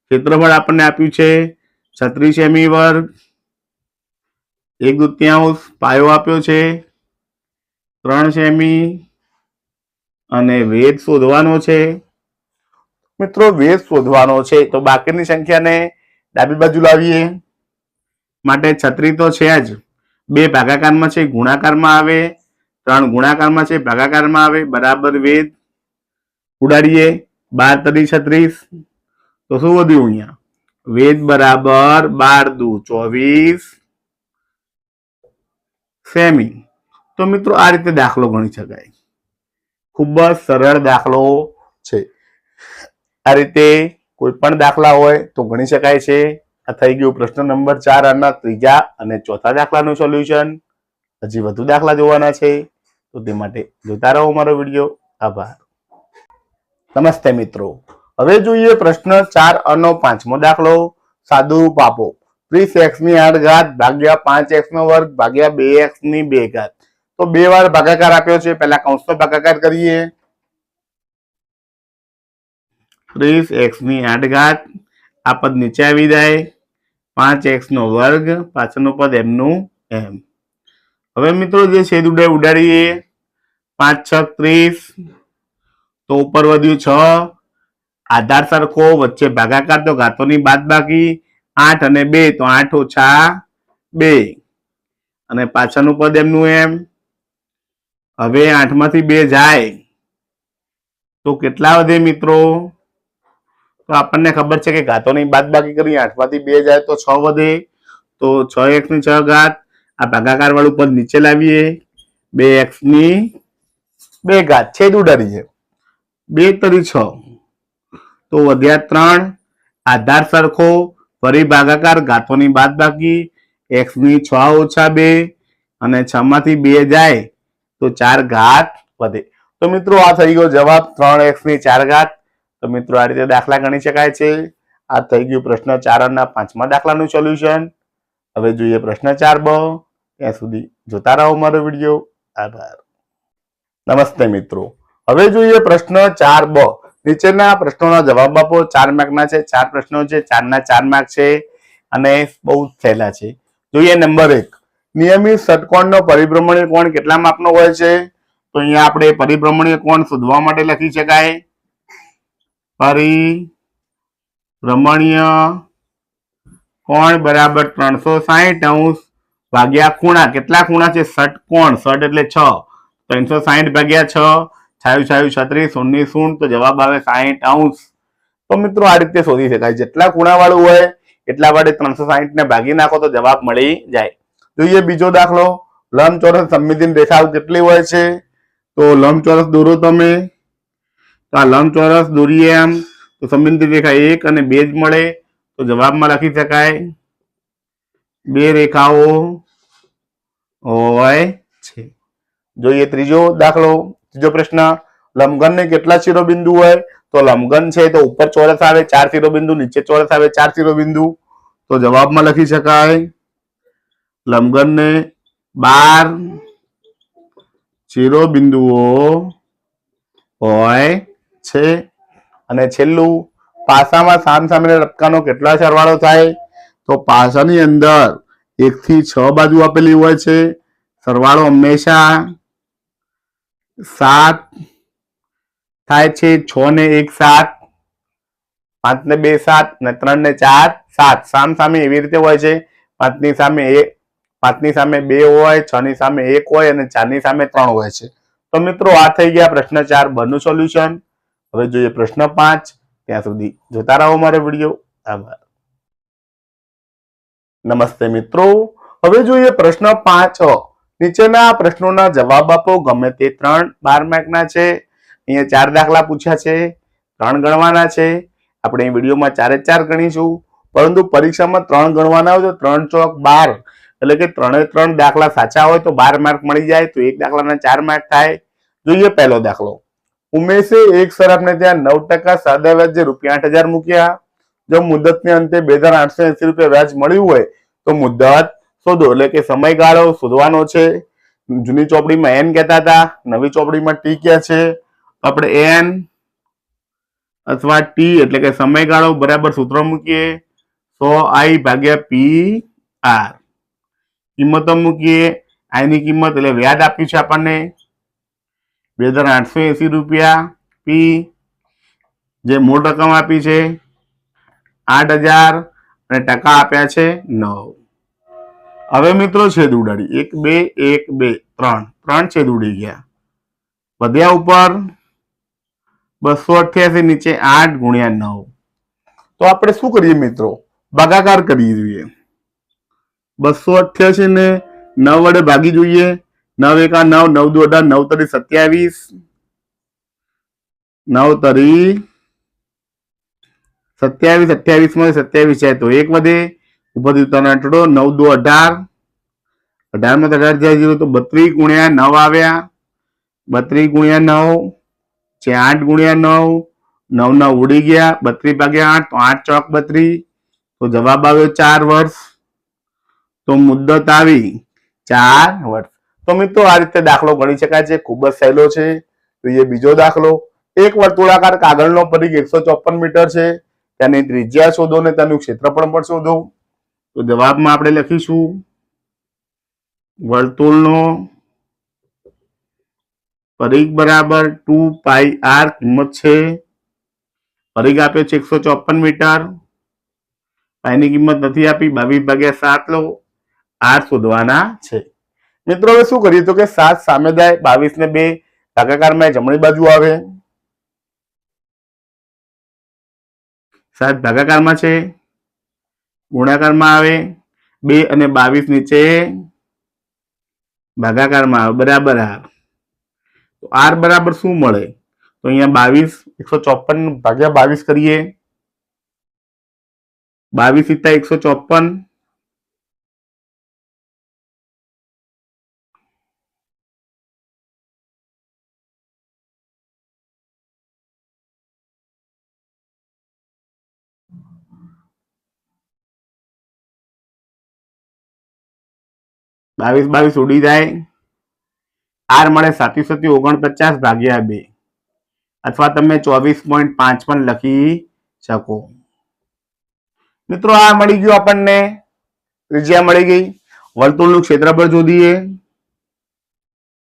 ક્ષેત્રફળ આપણને આપ્યું છે 36 સેમી વર્ગ. 1/2 પાયો આપ્યો છે 3 સેમી અને વેધ શોધવાનો છે. મિત્રો વેધ શોધવાનો છે, તો બાકીની સંખ્યાને ડાબી બાજુ લાવીએ. માટે 36 તો છે જ, 2 ભાગાકારમાં છે, ગુણાકારમાં આવે, 3 ગુણાકારમાં છે, ભાગાકારમાં આવે, બરાબર વેધ. ઉડાડીએ. 12 તરી 36, તો શું વધ્યું અહીંયા? વેધ બરાબર 12 દુ 24 સેમી. તો મિત્રો આ રીતે દાખલો ગણી શકાય. ખૂબ જ સરળ દાખલો છે. આ રીતે કોઈ પણ દાખલા હોય તો ગણી શકાય છે. આ થઈ ગયું પ્રશ્ન નંબર 4 ના ત્રીજા અને ચોથા દાખલાનું સોલ્યુશન. હજી વધુ દાખલા જોવાના છે, તો તો તે માટે જોતા રહો મારો વિડીયો. આભાર. નમસ્તે મિત્રો, હવે જોઈએ પ્રશ્ન 4 અને 5મો દાખલો. સાદુરૂપ આપો. 30x ની 8 ઘાત ભાગ્યા 5x નો વર્ગ ભાગ્યા 2x ની 2 ઘાત. તો બે વાર ભાગાકાર આપ્યો છે. પહેલા કૌંસનો ભાગાકાર કરીએ. 30x ની 8 ઘાત, આ પદ નીચે આવી જાય. 5x નો વર્ગ, પાછળનું પદ એમનું એમ. હવે મિત્રો જે છેદ ઉડાડીએ. 5 6 30, તો ઉપર વધ્યું 6. આધાર સરખો, વચ્ચે ભાગાકાર તો ઘાતોની બાદબાકી. 8 અને 2 તો 8 ઓછા 2, અને પાછળનું પદ એમનું એમ. હવે 8 માંથી 2 જાય તો કેટલા વધે મિત્રો? તો આપણને ખબર છે કે ઘાતોની બાદબાકી કરી 8 માંથી 2 જાય તો 6 વધે. તો 6x ની 6 ઘાત, આ ભાગાકાર વાળું પદ નીચે લાવીએ. 2x ની 2 ઘાત, છેદ ઉડાડીએ. 2 તરી 6, તો વધ્યા 3. આધાર સરખો, ફરી ભાગાકાર, ઘાતોની બાદબાકી. x ની 6 ઓછા 2, અને 6 માંથી 2 જાય તો 4 ઘાત વધે. તો મિત્રો આ થઈ ગયો જવાબ 3x ની 4 ઘાત. તો મિત્રો આ રીતે દાખલા ગણી શકાય છે. આ થઈ ગયું પ્રશ્ન 4 અને 5મા દાખલાનું સોલ્યુશન. હવે જોઈએ પ્રશ્ન 4બ. ત્યાં સુધી જોતા રહો મારો વિડીયો. આભાર. નમસ્તે મિત્રો, હવે જોઈએ પ્રશ્ન 4બ. નીચેના પ્રશ્નોના જવાબ આપો. 4 માર્કના છે. 4 પ્રશ્નો છે. 4 ના 4 માર્ક છે અને બહુ સહેલા છે. જોઈએ નંબર 1. નિયમિત ષટકોણનો પરિભ્રમણીય કોણ કેટલા માપનો હોય છે? તો અહીંયા આપણે પરિભ્રમણીય કોણ શોધવા માટે લખી શકાય. પરિભ્રમણીય કોણ બરાબર 360° ભાગ્યા ખૂણા. કેટલા ખૂણા છે? ષટકોણ. ષટ એટલે 6. 360 ભાગ્યા 6, છાયું છાયું 36, 19 શૂન્ય, તો જવાબ આવે 60°. તો મિત્રો આ રીતે શોધી શકાય. જેટલા ખૂણા વાળું હોય એટલા વડે 360 ને ભાગી નાખો તો જવાબ મળી જાય. જોઈએ બીજો દાખલો. લંબચોરસ સમમિતિની રેખાઓ કેટલી હોય છે? તો લંબચોરસ દોરો તમે. તો આ લંબચોરસ દોરીએ આમ તો સમમિતિ રેખા 1 અને 2 જ મળે. તો જવાબમાં લખી શકાય 2 રેખાઓ હોય છે. જોઈએ ત્રીજો દાખલો. ત્રીજો પ્રશ્ન. લંબઘનને કેટલા શિરોબિંદુ હોય? તો લંબઘન છે તો ઉપર ચોરસ આવે 4 શિરોબિંદુ, નીચે ચોરસ આવે 4 શિરોબિંદુ. તો જવાબમાં લખી શકાય લંબઘનને 12 શિરોબિંદુઓ હોય છે. અને છેલ્લું, પાસામાં સામસામેના ટપકાનો કેટલા સરવાળો થાય? તો પાસાની અંદર 1 થી 6 બાજુ આપેલી હોય છે. સરવાળો હંમેશા 7 થાય છે. 6 ને 1 7, 5 ને 2 7, અને 3 ને 4 7. સામસામે એવી રીતે હોય છે. 5 ની સામે 2 હોય, 6 ની સામે 1 હોય, અને 4 ની સામે 3 હોય છે. તો મિત્રો આ થઈ ગયા પ્રશ્ન 4 નું સોલ્યુશન. હવે જોઈએ પ્રશ્ન 5. ત્યાં સુધી જોતા રહો મારો વિડીયો. આભાર. નમસ્તે મિત્રો, હવે જોઈએ પ્રશ્ન 5. નીચેના પ્રશ્નોના જવાબ આપો. ગમે તે 3 12 માર્કના છે. અહીંયા 4 દાખલા પૂછ્યા છે, 3 ગણવાના છે. આપણે વિડીયોમાં 4 જ 4 ગણીશું, પરંતુ પરીક્ષામાં 3 ગણવાના હોય તો 3 ચોક 12, એટલે કે 3 દાખલા સાચા હોય તો 12 માર્ક મળી જાય. તો એક દાખલાના 4 માર્ક થાય. જોઈએ પહેલો દાખલો. ઉમેશે એક સરાફને ત્યાં 9% સાદા વ્યાજે ₹8,000 મૂક્યા. જો મુદતને અંતે 2,880 રૂપિયા વ્યાજ મળ્યું હોય તો મુદત શોધો. એટલે કે સમયગાળો શોધવાનો છે. જૂની ચોપડીમાં એન કહેતા હતા, નવી ચોપડીમાં ટી કહે છે. આપણે એન અથવા ટી એટલે કે સમયગાળો બરાબર સૂત્ર મૂકીએ 100i ભાગ્યા PR. કિંમતો મૂકીએ. આઈ ની કિંમત એટલે વ્યાજ આપ્યું છે આપણને 2,880 રૂપિયા. પી જે મૂળ રકમ આપી છે 8,000 અને ટકા આપ્યા છે 9. હવે મિત્રો છેદ ઉડાડી. 1 2 1 2 3 છેદ ઉડી ગયા. વધ્યા ઉપર 288, નીચે 8 ગુણ્યા 9. તો આપણે શું કરીએ મિત્રો? ભાગાકાર કરી જોઈએ. 288 ને 9 વડે ભાગી જોઈએ. 9 એકા 9, 9 દુ 18, 9 તરી 27, 9 તરી 27, 28 માં 27 જાય તો 1 વધે. ઉપરથી 3 આંટડો 9 દુ 18, 18 માં 18 જાય 0 તો 32 ગુણ્યા 9 આવ્યા. 32 ગુણ્યા 9 છે 8 ગુણ્યા 9, 9 9 ઉડી ગયા, 32 ભાગ્યા 8 તો 8 ચોક 32, તો જવાબ આવ્યો 4 વર્ષ. તો મુદ્દત આવી 4 વર્ષ. તો મિત્રો આ રીતે દાખલો ગણી શકાય છે, ખૂબ જ સહેલો છે. જોઈએ બીજો દાખલો. એક વર્તુળાકાર કાગળનો પરિઘ 154 મીટર છે, તેની ત્રિજ્યા શોધો ને તેનું ક્ષેત્રફળ પણ શોધો. તો જવાબમાં આપણે લખીશું વર્તુળનો પરિઘ બરાબર 2πr, કિંમત છે પરિઘ આપ્યો છે 154 મીટર, પાઈની કિંમત નથી આપી, 22 ભાગ્યા 7 લો, r શોધવાના છે. મિત્રો હવે શું કરીએ તો કે 7 સામે જાય, 22 ને 2 ભાગાકારમાં જમણી બાજુ આવે, 7 ભાગાકારમાં છે, ગુણાકારમાં આવે, 2 અને 22 નીચે ભાગાકારમાં આવે, બરાબર r. તો r બરાબર શું મળે? તો અહીંયા 22 154 ભાગ્યા 22 કરીએ, 22 + 154, બાવીસ બાવીસ ઉડી જાય, r મળે 749 ભાગ્યા 2, અથવા તમે 24.5 પણ લખી શકો. મિત્રો આ મળી ગયું આપણને, ત્રિજ્યા મળી ગઈ. વર્તુળનું ક્ષેત્રફળ શોધીએ.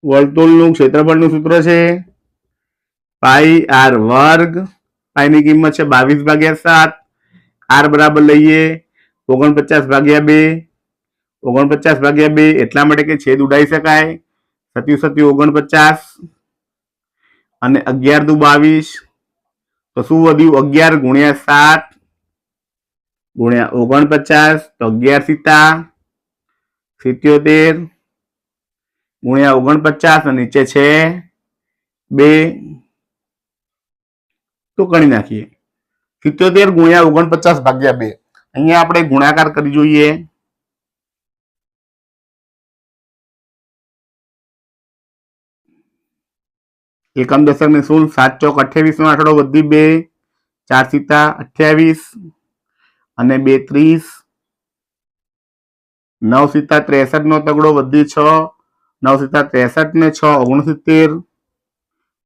વર્તુળનું ક્ષેત્રફળનું સૂત્ર છે πr વર્ગ, પાઈની કિંમત છે 22 ભાગ્યા 7, r બરાબર લઈએ 49 ભાગ્યા 2, 49 ભાગ્યા 2 એટલા માટે કે છેદ ઉડાઈ શકાય, 7 49 અને 11 દુ 22, તો શું વધ્યું 11 ગુણ્યા 7 ગુણ્યા 49, તો 11 સીતા 77 ગુણ્યા 49 અને નીચે છે 2, તો ગણી નાખીએ 77 ગુણ્યા 49 ભાગ્યા 2. અહીંયા આપણે ગુણાકાર કરી જોઈએ. એકમ દશક ને 0, 7 ચોક 28 નો આંકડો વધી 2, 4 સીતા 28 અને 2 30, 9 સીતા 63 નો તગડો વધી 6, 9 સીતા 63 ને 6 69,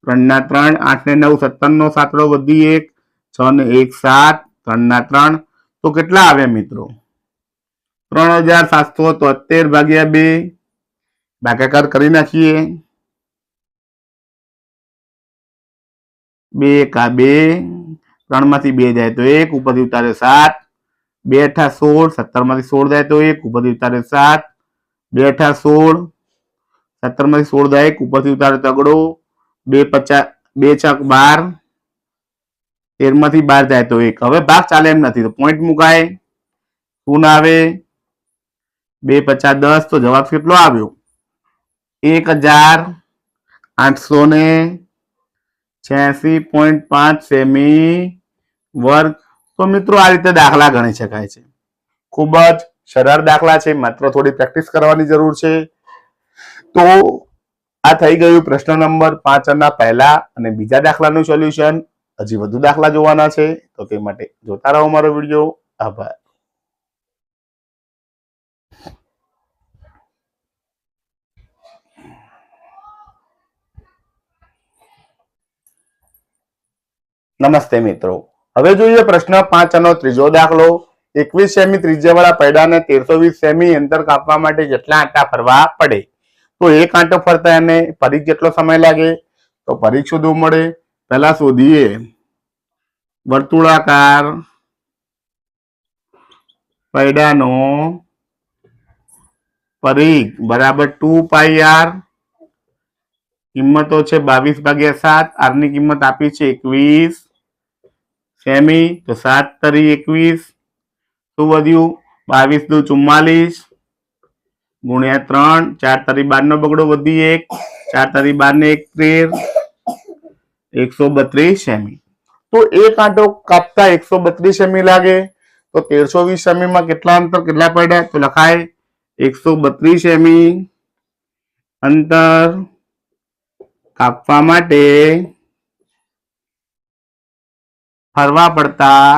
3 ના 3, 8 ને 9 17 નો સાતડો વધી 1, 6 ને 1 7, 3 ના 3, તો કેટલા આવ્યા મિત્રો? 3773 ભાગ્યા 2, ભાગાકાર કરી નાખીએ. 2 એકા 2, 3 માંથી 2 જાય તો 1, ઉપરથી ઉતારે 7, 2 અઠા 16, 17 માંથી 16 જાય તો 1, ઉપરથી ઉતારે 7, 2 અઠા 16, 17 માંથી 16 જાય 1, ઉપરથી ઉતારે તગડો, 2 50, 2 છક 12, 13 માંથી 12 જાય તો 1. હવે ભાગ ચાલે એમ નથી તો પોઈન્ટ મુકાય, શું ના આવે? 2 50 10, તો જવાબ કેટલો આવ્યો? 1886.5 સેમી વર્ગ. તો મિત્રો આ રીતે દાખલા ગણી શકાય છે. ખૂબ જ સરળ દાખલા છે, માત્ર થોડી પ્રેક્ટિસ કરવાની જરૂર છે. તો આ થઈ ગયું પ્રશ્ન નંબર 5 ના પહેલા અને બીજા દાખલાનું સોલ્યુશન. હજી વધુ દાખલા જોવાના છે તો તે માટે જોતા રહો મારો વિડીયો. આભાર. નમસ્તે મિત્રો, હવે જોઈએ પ્રશ્ન 5 નો ત્રીજો દાખલો. 21 સેમી ત્રિજ્યાવાળા પૈડાને 1320 સેમી અંતર કાપવા માટે કેટલા આંટા ફરવા પડે? તો એક આંટો ફરતા એને પરિઘ કેટલો સમય લાગે? તો પરિઘ શોધવું મળે. પહેલા શોધીએ વર્તુળાકાર પૈડાનો પરિઘ બરાબર 2πr, કિંમતો છે 22 ભાગ્યા 7, r ની કિંમત આપી છે 21 સેમી, તો 7 તરી 21, શું વધ્યું 22 દુ 44 ગુણ્યા 3, 4 તરી 12 નો બગડો વધી 1, 4 તરી 12 ને 1 13, 132 સેમી. તો એક આંટો કાપતા 132 સેમી લાગે, તો 1320 સેમીમાં કેટલા અંતર કેટલા પડ્યા? તો લખાય 132 સેમી અંતર કાપવા માટે ફરવા પડતા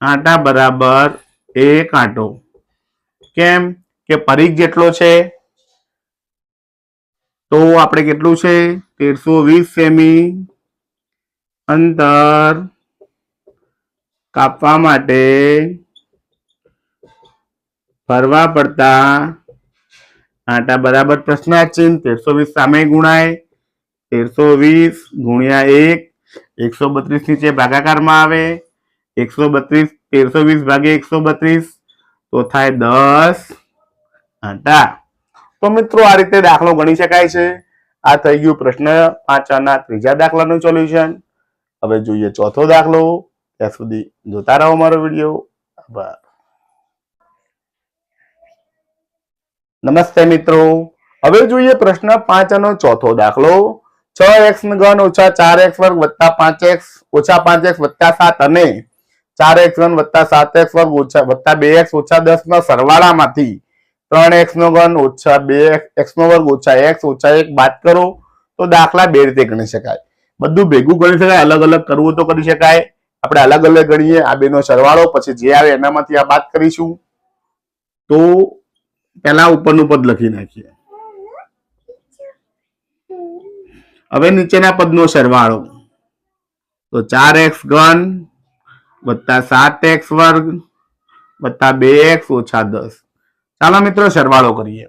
આંટા બરાબર એક આંટો. કેમ કે પરિઘ જેટલો છે તો આપણે કેટલું છે 1320 સેમી અંતર કાપવા માટે ફરવા પડતા આંટા બરાબર પ્રશ્નાર્થ ચિહ્ન 1320 સામે ગુણાય 1320 ગુણ્યા 1 132 નીચે ભાગાકારમાં આવે 132 1320 ભાગે 132 તો થાય 10 આંટા. તો મિત્રો આ રીતે દાખલો ગણી શકાય છે. આ થઈ ગયું પ્રશ્ન 5 ના ત્રીજા દાખલાનું સોલ્યુશન. હવે જોઈએ ચોથો દાખલો. ત્યાં સુધી જોતા રહો મારો વિડીયો. આભાર. નમસ્તે મિત્રો, હવે જોઈએ પ્રશ્ન 5 નો ચોથો દાખલો. 6x3 ઓછા 4x2 વત્તા 5x ઓછા 5x વત્તા 7 અને 4x3 વત્તા 7x2 વત્તા 2x ઓછા 10 ના સરવાળામાંથી 3x3 ઓછા 2x2 ઓછા x ઓછા 1 બાદ કરો તો દાખલા બે રીતે ગણી શકાય. બધું ભેગું ગણી શકાય, અલગ અલગ કરવું તો કરી શકાય. આપણે અલગ અલગ ગણીએ, આ બેનો સરવાળો, પછી જે આવે એનામાંથી આ બાદ કરીશું. તો પહેલા ઉપરનું પદ લખી નાખીએ. હવે નીચેના પદનો સરવાળો તો 4x3 વત્તા 7x2 વત્તા 2x ઓછા 10. ચાલો મિત્રો સરવાળો કરીએ.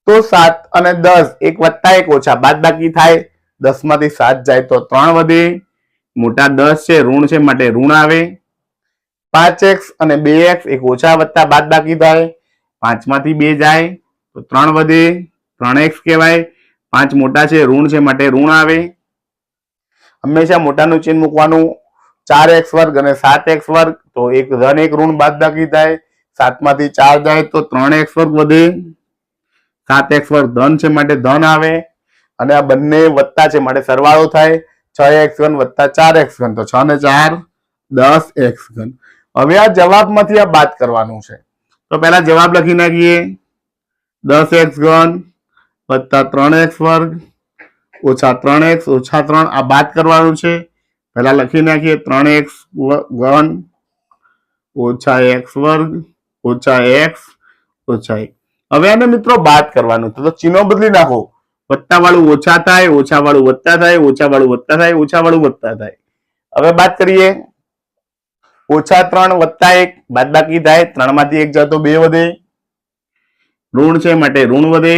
તો 7 અને 10 એક વત્તા 1 ઓછા બાદ બાકી થાય. 10 માંથી 7 જાય તો 3 વધે. મોટા 10 છે, ઋણ છે માટે ઋણ આવે. 5x અને 2x એક ઓછા વત્તા બાદ બાકી થાય. 5 માંથી 2 જાય તો 3 વધે. 3x કહેવાય. 5 મોટા છે, ઋણ છે માટે ઋણ આવે. હંમેશા મોટાનું ચિહ્ન મૂકવાનું. 4x2 અને 7x2 તો એક ધન એક ઋણ બાદ બાકી થાય. 7 માંથી 4 જાય તો 3x2 વધે. 7x2 ધન છે માટે ધન આવે. અને આ બંને વત્તા છે માટે સરવાળો થાય. 6x3 વત્તા 4x3 તો 6 ને 4 10x3. હવે આ જવાબમાંથી આ બાદ કરવાનું છે. તો પહેલા જવાબ લખી નાખીએ. 10x3 વત્તા 3x2 ઓછા 3x ઓછા 3 આ બાદ કરવાનું છે. પહેલા લખી નાખીએ 3x3 ઓછા x2 ઓછા x ઓછા 1. હવે આને મિત્રો બાદ કરવાનું તો ચિહ્નો બદલી નાખો. વત્તા વાળું ઓછા થાય, ઓછા વાળું વત્તા થાય, ઓછા વાળું વત્તા થાય, ઓછા વાળું વત્તા થાય. હવે બાદ કરીએ. ઓછા 3 વત્તા 1 બાદ બાકી થાય. 3 માંથી 1 જાય તો 2 વધે. ઋણ છે માટે ઋણ વધે.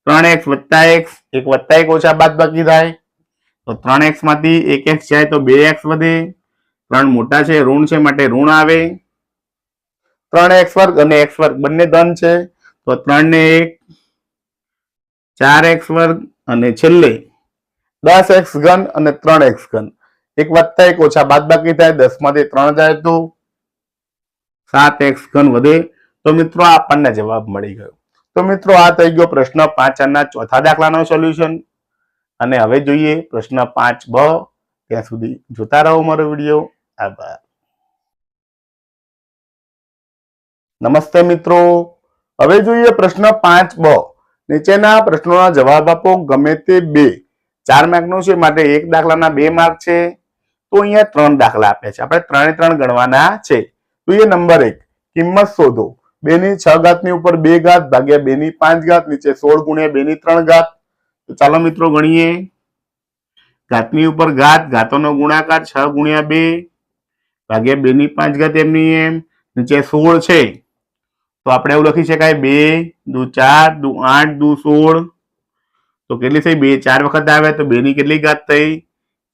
3x વત્તા x એક વત્તા 1 ઓછા બાદ બાકી થાય તો 3x માંથી 1x જાય તો 2x વધે. 3 મોટા છે, ઋણ છે માટે ઋણ આવે. 3x2 અને x2 બંને ધન છે તો 3 ને 1 4x2 અને છેલ્લે 10x3 અને 3x3 એક વત્તા 1 ઓછા બાદ બાકી થાય. 10 માંથી 3 જાય તો 7x3 વધે. તો મિત્રો આપણને જવાબ મળી ગયો. તો મિત્રો આ થઈ ગયો પ્રશ્ન 5 ના ચોથા દાખલાનો સોલ્યુશન. અને હવે જોઈએ પ્રશ્ન 5બ. ત્યાં સુધી જોતા રહો મારો વિડીયો. આભાર. નમસ્તે મિત્રો, હવે જોઈએ પ્રશ્ન 5બ. નીચેના પ્રશ્નોના જવાબ આપો ગમે તે 2. 4 માર્કનો છે માટે એક દાખલાના 2 માર્ક છે. તો અહીંયા 3 દાખલા આપ્યા છે, આપણે 3 ગણવાના છે. તો એ નંબર 1 કિંમત શોધો. 2 ની 6 ઘાતની ઉપર 2 ઘાત ભાગ્યા 2 ની 5 ઘાત નીચે 16 ગુણ્યા 2 ની 3 ઘાત. તો ચાલો મિત્રો ગણીએ. ઘાતની ઉપર ઘાત, ઘાતોનો ગુણાકાર 6 ગુણ્યા 2 ભાગ્યા 2 ની 5 ઘાત એમની એમ. નીચે 16 છે તો આપણે એવું લખી શકાય 2 દુ 4 દુ 8 દુ 16. તો કેટલી થઈ? 2 4 વખત આવે તો 2 ની કેટલી ઘાત થઈ?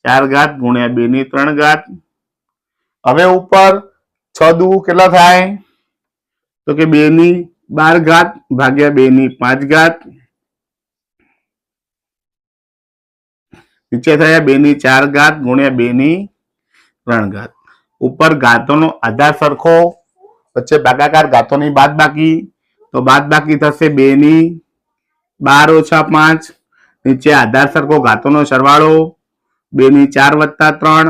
4 ઘાત ગુણ્યા 2 ની 3 ઘાત. હવે ઉપર 6 દુ કેટલા થાય? તો કે 2 ની 12 ઘાત ભાગ્યા 2 ની 5 ઘાત. નીચે થયા 2 ની 4 ઘાત ગુણ્યા 2 ની 3 ઘાત. ઉપર ઘાતોનો આધાર સરખો, વચ્ચે ભાગાકાર, ઘાતોની બાદ બાકી. તો બાદ બાકી થશે 2 ની 12 ઓછા 5. નીચે આધાર સરખો, ઘાતોનો સરવાળો 2 ની 4 વત્તા 3.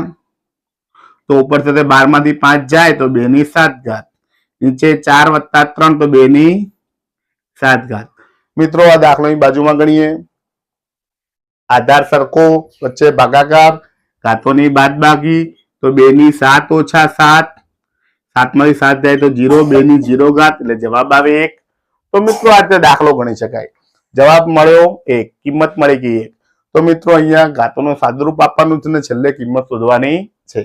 તો ઉપર થશે 12 માંથી 5 જાય તો 2 ની 7 ઘાત. નીચે 4 વત્તા 3 તો 2 ની 7 ઘાત. મિત્રો આ દાખલાની બાજુમાં ગણીએ. આધાર સરખો, વચ્ચે ભાગાકાર, ઘાતોની બાદબાકી, તો 2 ની 7 ઓછા 7, 7 માંથી 7 જાય તો 0, 2 ની 0 ઘાત એટલે જવાબ આવે 1. તો મિત્રો આ રીતે દાખલો ગણી શકાય. જવાબ મળ્યો 1, કિંમત મળી ગઈ 1. તો મિત્રો અહીંયા ઘાતોનું સાદુરૂપ આપવાનું છે ને છેલ્લે કિંમત શોધવાની છે.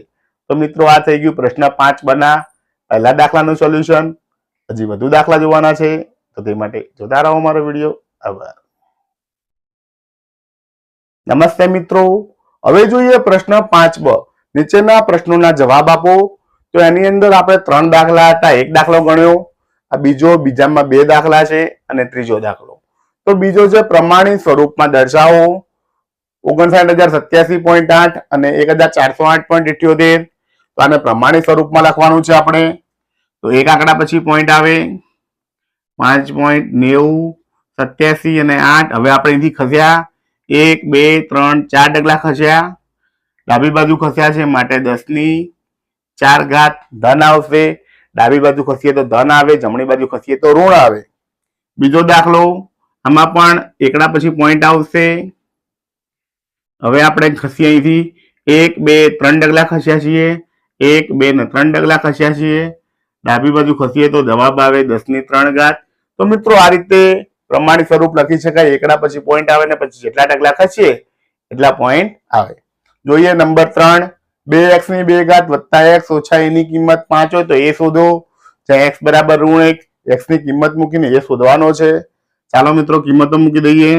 તો મિત્રો આ થઈ ગયું પ્રશ્ન 5 બના પહેલા દાખલાનું સોલ્યુશન. હજી વધુ દાખલા જોવાના છે તો તે માટે જોતા રહો મારો વિડીયો. આભાર. નમસ્તે મિત્રો, હવે જોઈએ પ્રશ્ન 5બ. નીચેના પ્રશ્નોના જવાબ આપો. તો એની અંદર આપણે 3 દાખલા હતા, એક દાખલો ગણ્યો, આ બીજો, બીજામાં 2 દાખલા છે અને ત્રીજો દાખલો. તો બીજો છે પ્રમાણિત સ્વરૂપમાં દર્શાવો 59087.8 અને 1408.78. તો આને પ્રમાણિત સ્વરૂપમાં લખવાનું છે આપણે. તો એક આંકડા પછી પોઈન્ટ આવે 5.90, 87 અને 8. હવે આપણે અહીંથી ખસ્યા 1, 2, 3, 4 ડગલા ખસ્યા. ડાબી બાજુ ખસ્યા છે માટે 10 ની 4 ઘાત ધન આવશે. ડાબી બાજુ ખસીએ તો ધન આવે, જમણી બાજુ ખસીએ તો ઋણ આવે. બીજો દાખલો, આમાં પણ એકડા પછી પોઈન્ટ આવશે. હવે આપણે ખસીએ અહીંથી 1, 2, 3 ડગલા ખસ્યા છીએ. 1, 2 ને 3 ડગલા ખસ્યા છીએ. ડાબી બાજુ ખસીએ તો જવાબ આવે 10 ની 3 ઘાત. તો મિત્રો આ રીતે પ્રમાણિત સ્વરૂપ લખી શકાય. એકડા પછી પોઈન્ટ આવે ને પછી જેટલા ડગલા ખસીએ એટલા પોઈન્ટ આવે. જોઈએ નંબર 3, 2x ની 2 ઘાત વત્તા x ઓછા a ની કિંમત 5 હોય તો a શોધો. જ્યાં x બરાબર ઋણ 1, x ની કિંમત મૂકીને a શોધવાનો છે. ચાલો મિત્રો કિંમતો મૂકી દઈએ.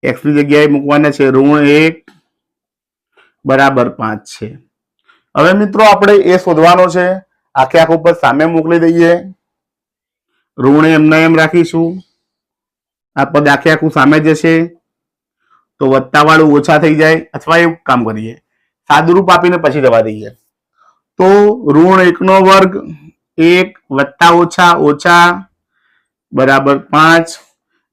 x ની જગ્યાએ મૂકવાના છે ઋણ 1 બરાબર 5 છે. હવે મિત્રો આપણે એ શોધવાનો છે. આખે આખું ઉપર સામે મોકલી દઈએ. ઋણ એમને એમ રાખીશું. આ પદ આખે આખું સામે જશે તો વત્તા વાળું ઓછા થઈ જાય, અથવા એવું કામ કરીએ સાદુરૂપ આપીને પછી જવા દઈએ. તો ઋણ 1 નો વર્ગ 1 વત્તા ઓછા ઓછા બરાબર 5.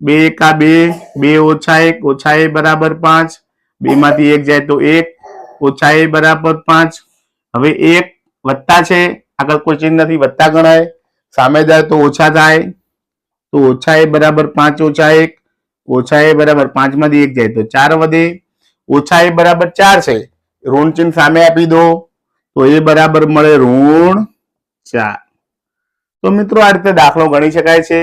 2 એકા 2, 2 ઓછા 1 ઓછા a બરાબર 5. 2 માંથી 1 જાય તો 1 ઓછા a બરાબર 5. હવે 1 વત્તા છે, આગળ કોઈ ચિહ્ન નથી, વત્તા ગણાય. સામે જાય તો ઓછા થાય, તો ઓછા a બરાબર 5 ઓછા 1 ઓછા a બરાબર 5 માંથી 1 જાય તો 4 વધે. ઓછા a બરાબર 4 છે, ઋણ ચિહ્ન સામે આપી દો તો a બરાબર મળે ઋણ 4. તો મિત્રો આ રીતે દાખલો ગણી શકાય છે.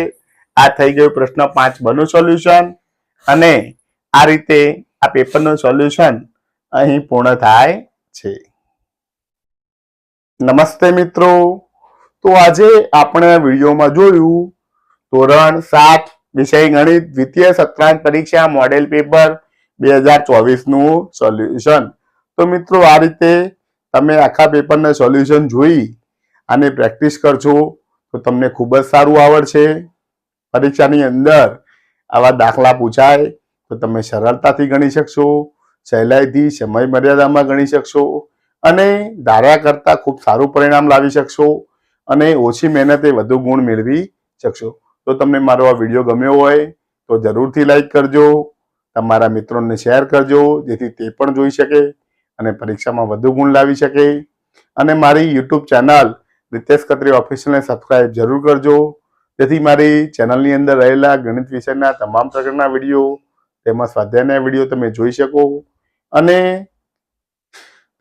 આ થઈ ગયું પ્રશ્ન 5 બનું સોલ્યુશન. અને આ રીતે આ પેપરનું સોલ્યુશન અહીં પૂર્ણ થાય છે. નમસ્તે મિત્રો, તો આજે આપણે વિડીયોમાં જોયું ધોરણ 7 વિષય ગણિત દ્વિતીય સત્રાંત પરીક્ષા મોડેલ પેપર 2024 નું સોલ્યુશન. તો મિત્રો આ રીતે તમે આખા પેપરના સોલ્યુશન જોઈ અને પ્રેક્ટિસ કરજો તો તમને ખૂબ જ સારું આવડશે. પરીક્ષાની અંદર આવા દાખલા પૂછાય તો તમે સરળતાથી ગણી શકશો, સહેલાઈથી સમય મર્યાદામાં ગણી શકશો અને ધાર્યા કરતાં ખૂબ સારું પરિણામ લાવી શકશો અને ઓછી મહેનતે વધુ ગુણ મેળવી શકશો. તો તમને મારો આ વિડીયો ગમ્યો હોય તો જરૂરથી લાઈક કરજો, તમારા મિત્રોને શેર કરજો જેથી તે પણ જોઈ શકે અને પરીક્ષામાં વધુ ગુણ લાવી શકે. અને મારી યુટ્યુબ ચેનલ રીતેશ ખત્રી ઓફિશિયલને સબસ્ક્રાઈબ જરૂર કરજો જેથી મારી ચેનલની અંદર રહેલા ગણિત વિષયના તમામ પ્રકારના વિડીયો તેમજ સ્વાધ્યાયના વિડીયો તમે જોઈ શકો અને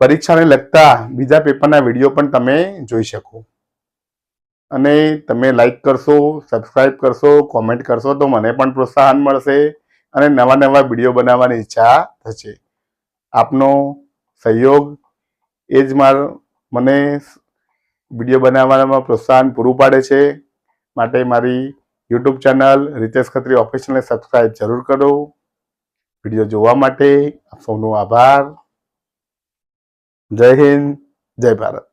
પરીક્ષાને લગતા બીજા પેપરના વિડીયો પણ તમે જોઈ શકો. અને તમે લાઈક કરશો, સબસ્ક્રાઈબ કરશો, કોમેન્ટ કરશો તો મને પણ પ્રોત્સાહન મળશે અને નવા નવા વિડીયો બનાવવાની ઈચ્છા થશે. આપનો સહયોગ એ જ મને વિડીયો બનાવવામાં પ્રોત્સાહન પૂરું પાડે છે. માટે મારી યુટ્યુબ ચેનલ રીતેશ ખત્રી ઓફિશિયલને સબસ્ક્રાઈબ જરૂર કરો. વિડીયો જોવા માટે આપ સૌનો આભાર. જય હિન્દ, જય ભારત.